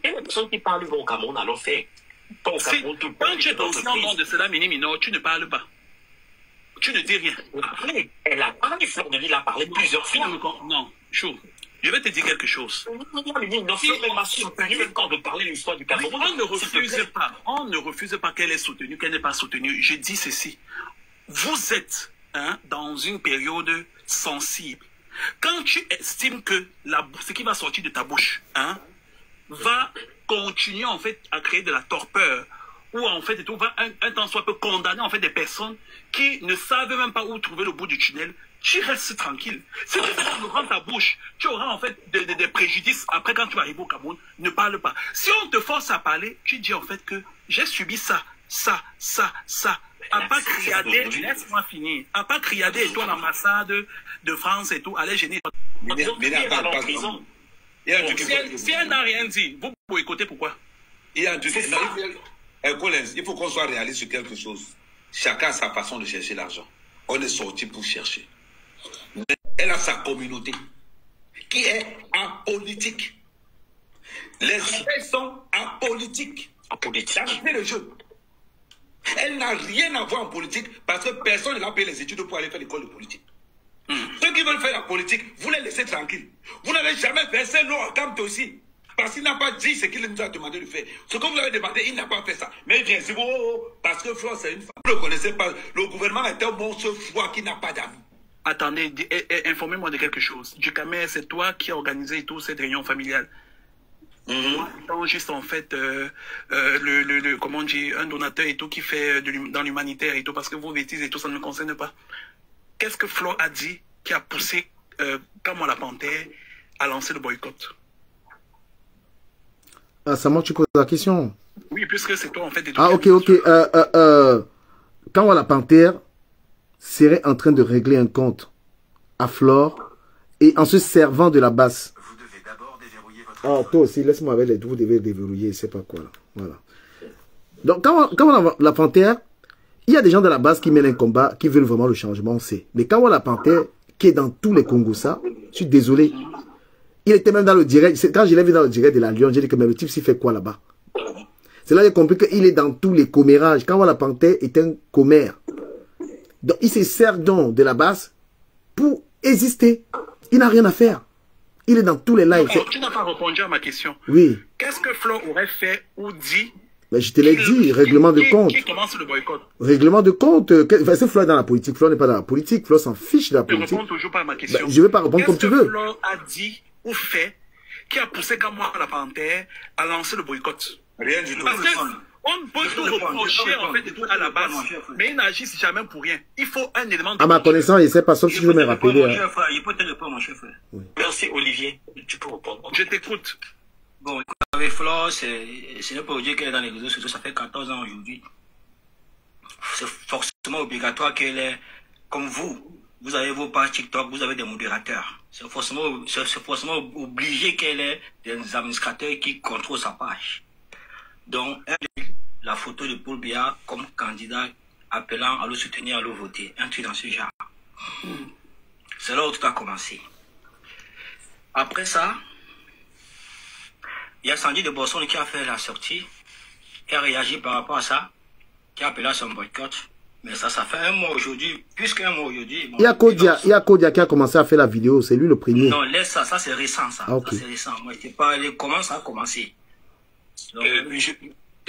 Il y a des personnes qui parlent au Cameroun, alors fait. Pas au Cameroun, tout le quand tu es conscient de cela, Minimino, tu ne parles pas. Tu ne dis rien. Après, elle a parlé, Fleur de Lys a parlé plusieurs fois. Non, Chou, je vais te dire quelque chose. On ne refuse pas qu'elle est soutenue, qu'elle n'est pas soutenue. Je dis ceci. Vous êtes dans une période sensible. Quand tu estimes que ce qui va sortir de ta bouche va continuer en fait à créer de la torpeur, ou en fait va un temps soit peu condamner en fait des personnes qui ne savent même pas où trouver le bout du tunnel, tu restes tranquille. Si tu ouvres ta bouche, tu auras en fait des préjudices après quand tu vas arriver au Cameroun. Ne parle pas. Si on te force à parler, tu dis en fait que j'ai subi ça. À pas criader, laisse-moi finir. À pas criader et toi l'ambassade de France et tout, allez gêner. Si elle n'a rien dit, vous boycottez pourquoi? Il faut qu'on soit réaliste sur quelque chose. Chacun a sa façon de chercher l'argent. On est sorti pour chercher. Elle a sa communauté qui est apolitique. Les faits sont apolitiques. C'est le jeu. Elle n'a rien à voir en politique parce que personne ne l'a payé les études pour aller faire l'école de politique. Ceux qui veulent faire la politique, vous les laissez tranquilles. Vous n'avez jamais versé l'eau en Camte aussi. Parce qu'il n'a pas dit ce qu'il nous a demandé de faire. Ce que vous avez demandé, il n'a pas fait ça. Mais bien sûr, parce que Fleur, c'est une femme. Vous ne le connaissez pas. Le gouvernement est un monstre froid qui n'a pas d'amis. Attendez, informez-moi de quelque chose. Ducamer, c'est toi qui as organisé toute cette réunion familiale. Moi, étant juste en fait comment on dit, un donateur et tout qui fait dans l'humanitaire et tout, parce que vos bêtises et tout, ça ne me concerne pas. Qu'est-ce que Fleur a dit qui a poussé Kamwa la Panthère à lancer le boycott? Ah, c'est moi que tu poses la question. Oui, puisque c'est toi en fait. Ah, ok. Kamwa la Panthère serait en train de régler un compte à Flore et en se servant de la basse. Vous devez d'abord déverrouiller votre... Ah, toi aussi, laisse-moi avec les deux, vous devez déverrouiller, je sais pas quoi là. Voilà. Donc, Kamwa la Panthère, il y a des gens de la base qui mènent un combat, qui veulent vraiment le changement, on sait. Mais Kamwa la Panthère, qui est dans tous les Congossa, je suis désolé. Il était même dans le direct. Quand je l'ai vu dans le direct de la Lyon, j'ai dit que mais le type s'y fait quoi là-bas? C'est là que j'ai compris qu'il est dans tous les commérages. Kamwa la Panthère est un commère. Donc il se sert donc de la base pour exister. Il n'a rien à faire. Il est dans tous les lives. Tu n'as pas répondu à ma question. Oui. Qu'est-ce que Fleur aurait fait ou dit? Mais je te l'ai dit, règlement de compte. Qui commence le boycott? Règlement de compte. C'est Fleur dans la politique. Fleur n'est pas dans la politique. Fleur s'en fiche de la politique. Je ne réponds toujours pas à ma question. Je ne vais pas répondre comme tu veux. Fleur a dit ou fait qui a poussé Kamwa la Panthère à lancer le boycott. Rien du tout. Parce qu'on peut tout reprocher en fait et tout à la base, mais ils n'agissent jamais pour rien. Il faut un élément de... À ma connaissance, il sait pas, sauf si je veux me rappeler. Il peut te répondre, mon chef. Merci Olivier, tu peux répondre. Je t'écoute. Bon, avec Flore, ce n'est pas aujourd'hui qu'elle est dans les réseaux sociaux, ça fait 14 ans aujourd'hui. C'est forcément obligatoire qu'elle est comme vous. Vous avez vos pages TikTok, vous avez des modérateurs. C'est forcément obligé qu'elle ait des administrateurs qui contrôlent sa page. Donc, elle a la photo de Paul Biya comme candidat appelant à le soutenir, à le voter. Un truc dans ce genre. C'est là où tout a commencé. Après ça, il y a Sandy de Boston qui a fait la sortie, qui a réagi par rapport à ça, qui a appelé à son boycott. Mais ça fait un mois aujourd'hui, plus qu'un mois aujourd'hui. Bon, il y a Kodia qui a commencé à faire la vidéo, c'est lui le premier. Non, laisse ça, ça c'est récent ça. Ah, okay. Ça c'est récent. Moi je t'ai parlé comment ça a commencé.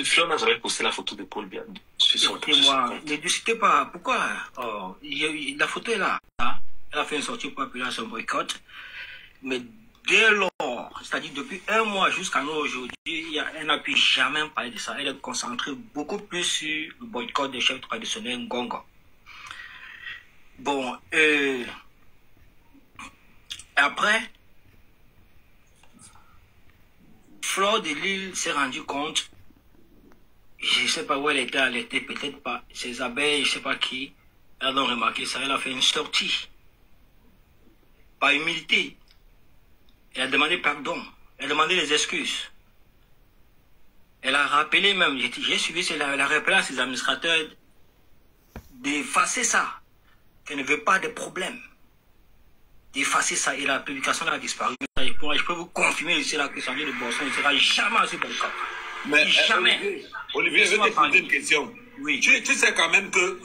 Flore n'a jamais posté la photo de Paul Biya sur son compte. Ne discutez pas, pourquoi la photo est là. Elle a fait une sortie pour appeler à son boycott. Mais dès lors, c'est-à-dire depuis un mois jusqu'à nous aujourd'hui, elle n'a pu jamais parler de ça. Elle est concentrée beaucoup plus sur le boycott des chefs traditionnels Ngongo. Bon, après, Flore de Lille s'est rendu compte, je ne sais pas où elle était peut-être pas, ses abeilles, je ne sais pas qui, elles ont remarqué ça, elle a fait une sortie. Par humilité. Elle a demandé pardon. Elle a demandé des excuses. Elle a rappelé même, j'ai suivi cela, elle a rappelé à ses administrateurs d'effacer ça. Qu'elle ne veut pas de problème. D'effacer ça. Et la publication a disparu. Je peux vous confirmer ici là que Sandy de Boston ne sera jamais sur le cap. Mais jamais. Olivier, je vais te poser une question. Oui. Tu sais quand même que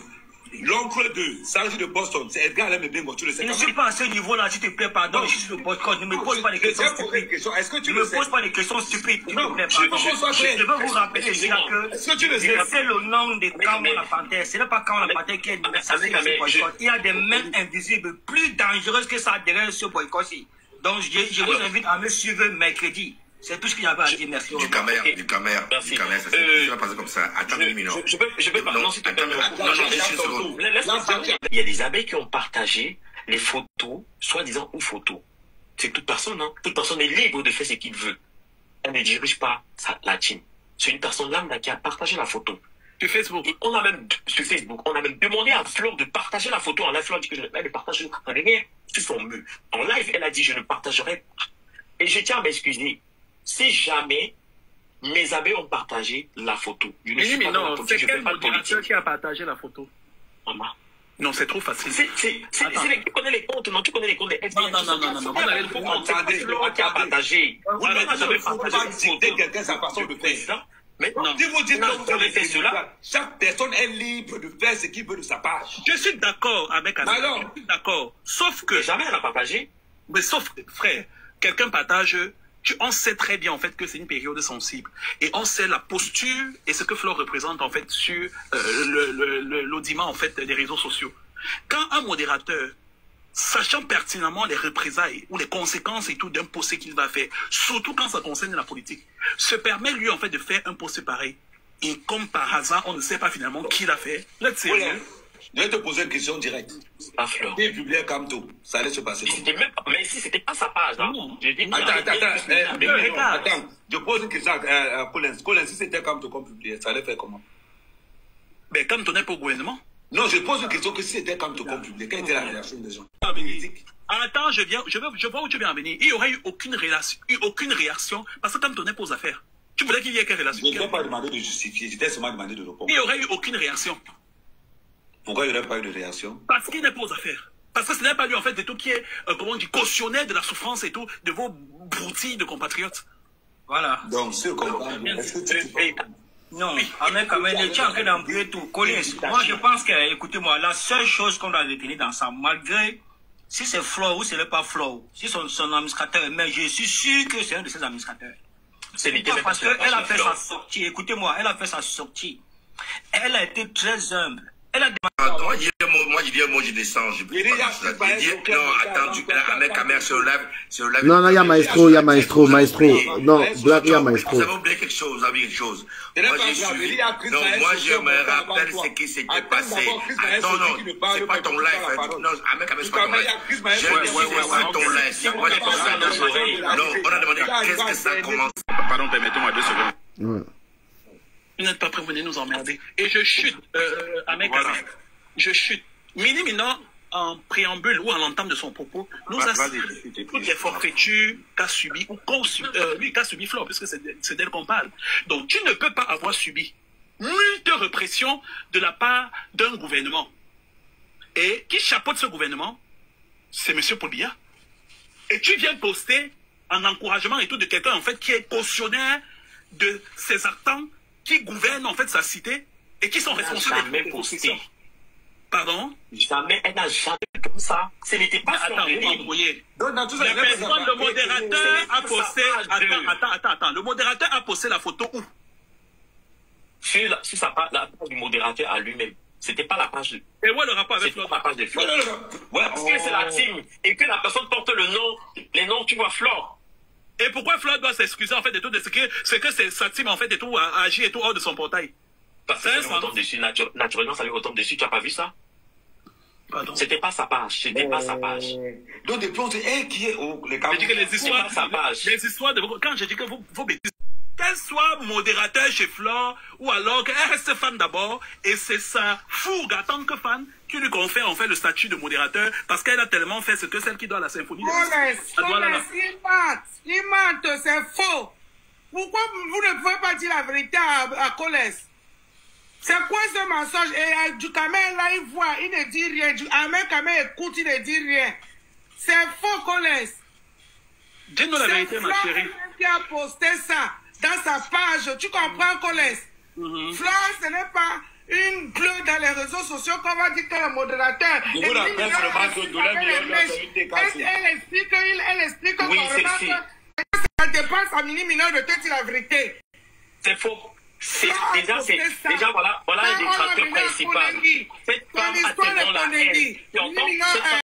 l'oncle de Sandy de Boston, c'est Edgar Lemebingo, tu le sais. Je ne suis pas à ce niveau-là, s'il te plaît, pardon. Je suis sur le boycott. Ne me pose pas des questions stupides. Est-ce que tu ne le me sais? pose pas des questions stupides. Non, je veux vous rappeler ici là que c'est le nom de Kamwa la Panthère. Ce n'est pas Kamwa la Panthère qui est menacé dans ce boycott. Il y a des mains invisibles plus dangereuses que ça derrière ce boycott-ci. Donc je vous invite à me suivre mercredi. C'est tout ce qu'il y avait à dire. Merci. Du caméra, ça s'est passé comme ça. Attends une minute. Je peux pas. Non, s'il te plaît. Il y a des abeilles qui ont partagé les photos, soi-disant ou photos. C'est toute personne, hein. Toute personne est libre de faire ce qu'il veut. Elle ne dirige pas la team. C'est une personne lambda qui a partagé la photo. Sur Facebook. Et on a même, sur Facebook, on a même demandé à Flore de partager la photo. En live, Flore dit que elle ne partage rien sur son mur. En live, elle a dit je ne partagerai pas. Et je tiens à m'excuser. Si jamais mes abeilles ont partagé la photo, je ne suis pas dans la politique, c'est quel modérateur qui a partagé la photo? Maman. Non, c'est trop facile. Tu connais les comptes, non? Tu connais les comptes des Non. Flore qui a partagé. Vous n'avez jamais partagé quelqu'un sa façon de faire. Maintenant, si vous dites que vous avez fait cela, chaque personne est libre de faire ce qu'il veut de sa page. Je suis d'accord avec Anna. Alors, je suis d'accord. Sauf que. Jamais elle n'a partagé. Mais sauf, frère, quelqu'un partage. On sait très bien en fait que c'est une période sensible et on sait la posture et ce que Flore représente en fait sur l'audimat en fait des réseaux sociaux. Quand un modérateur, sachant pertinemment les représailles ou les conséquences et tout d'un post qu'il va faire, surtout quand ça concerne la politique, se permet lui en fait de faire un post pareil et comme par hasard on ne sait pas finalement qui l'a fait. Let's say, je vais te poser une question directe. Pas Flore. Qui publiait Kamto, ça allait se passer comment? Mais ici, c'était pas sa page. Hein. Attends. Je pose une question à Colin. Si c'était Kamto qu'on publiait, ça allait faire comment? Mais Kamto n'est pas au gouvernement. Non, je pose une question que si c'était Kamto qu'on publiait, quelle était la réaction des gens? Attends, je vois où tu viens en venir. Il n'y aurait eu aucune réaction parce que Kamto n'est pas aux affaires. Tu voulais qu'il y ait quelle relation? Je ne t'ai pas demandé de justifier, je t'ai seulement demandé de répondre. Il n'y aurait eu aucune réaction. Pourquoi il n'y aurait pas eu de réaction? Parce qu'il n'est pas aux affaires. Parce que ce n'est pas lui, en fait, de tout qui est, comment on dit, cautionnaire de la souffrance et tout, de vos broutilles de compatriotes. Voilà. Donc, ce combat, est-ce que tu... Non, Ahmed Kamel, tu es en train d'embrouiller tout. Collins, moi je pense que, écoutez-moi, la seule chose qu'on doit retenir dans ça, malgré si c'est Flore ou ce n'est pas Flore, si son administrateur, mais je suis sûr que c'est un de ses administrateurs. C'est parce qu'elle a fait sa sortie, écoutez-moi, elle a fait sa sortie. Elle a été très humble. Elle a demandé... moi je dis un mot, je descends. Je dis, non, attends, Camer sur le live. Non, il y a Maestro. Non, Black, il y a Maestro. Vous avez oublié quelque chose, Moi, je me rappelle ce qui s'était passé. Attends, non, c'est pas ton live. Non, Camer, c'est pas ton live. Je ne pas ton live. Moi, j'ai pas ça dans l'oreille. Non, on a demandé qu'est-ce que ça commence. Pardon, permettez-moi 2 secondes. Ouais. Vous n'êtes pas prêts, vous venez nous emmerder. Et je chute, je chute. Minimum, en préambule ou en entame de son propos, nous a cité toutes les forfaitures qu'a subi ou qu'a subi Flore, puisque c'est d'elle qu'on parle. Donc, tu ne peux pas avoir subi multe répression de la part d'un gouvernement. Et qui chapeaute ce gouvernement? C'est M. Paul Biya. Et tu viens poster en encouragement et tout de quelqu'un, en fait, qui est cautionnaire de ces actants qui gouvernent, en fait, sa cité et qui sont responsables de posté. Pardon? Jamais, elle n'a jamais comme ça. Ce n'était pas son le modérateur a posté... Attends. Le modérateur a posté la photo où? Sur la page du modérateur à lui-même. C'était pas la page de... Et où est le rapport avec Flore? La page de Flore. Ouais, parce que c'est la team. Et que la personne porte les noms, tu vois, Flore. Et pourquoi Flore doit s'excuser en fait de tout de ce que sa team en fait et tout a agi et tout hors de son portail? Parce que ça lui retombe dessus. Naturellement, ça lui retombe dessus. Tu n'as pas vu ça? Pardon. C'était pas sa page. C'était pas sa page. Donc depuis on dit qui est les Je dis que les histoires de quand je dis que vos bêtises, qu'elle soit modérateur chez Flore ou alors qu'elle reste fan d'abord et c'est sa fougue en tant que fan qui lui confère en fait le statut de modérateur parce qu'elle a tellement fait ce que celle qui doit à la symphonie. Il mente, c'est faux. Pourquoi vous ne pouvez pas dire la vérité à Colès? C'est quoi ce mensonge? Et du Camer là, il voit, il ne dit rien. Ahmed Camer écoute, il ne dit rien. C'est faux, Colès. Dis-nous la vérité, ma chérie. Qui a posté ça dans sa page, tu comprends, Colès? Flore, ce n'est pas une bleue dans les réseaux sociaux qu'on va dire que le modérateur. Elle explique oui, que ça dépasse à minimum de te dire la vérité. C'est faux. Déjà, voilà le détracteur principal. Cette femme a tellement la haine.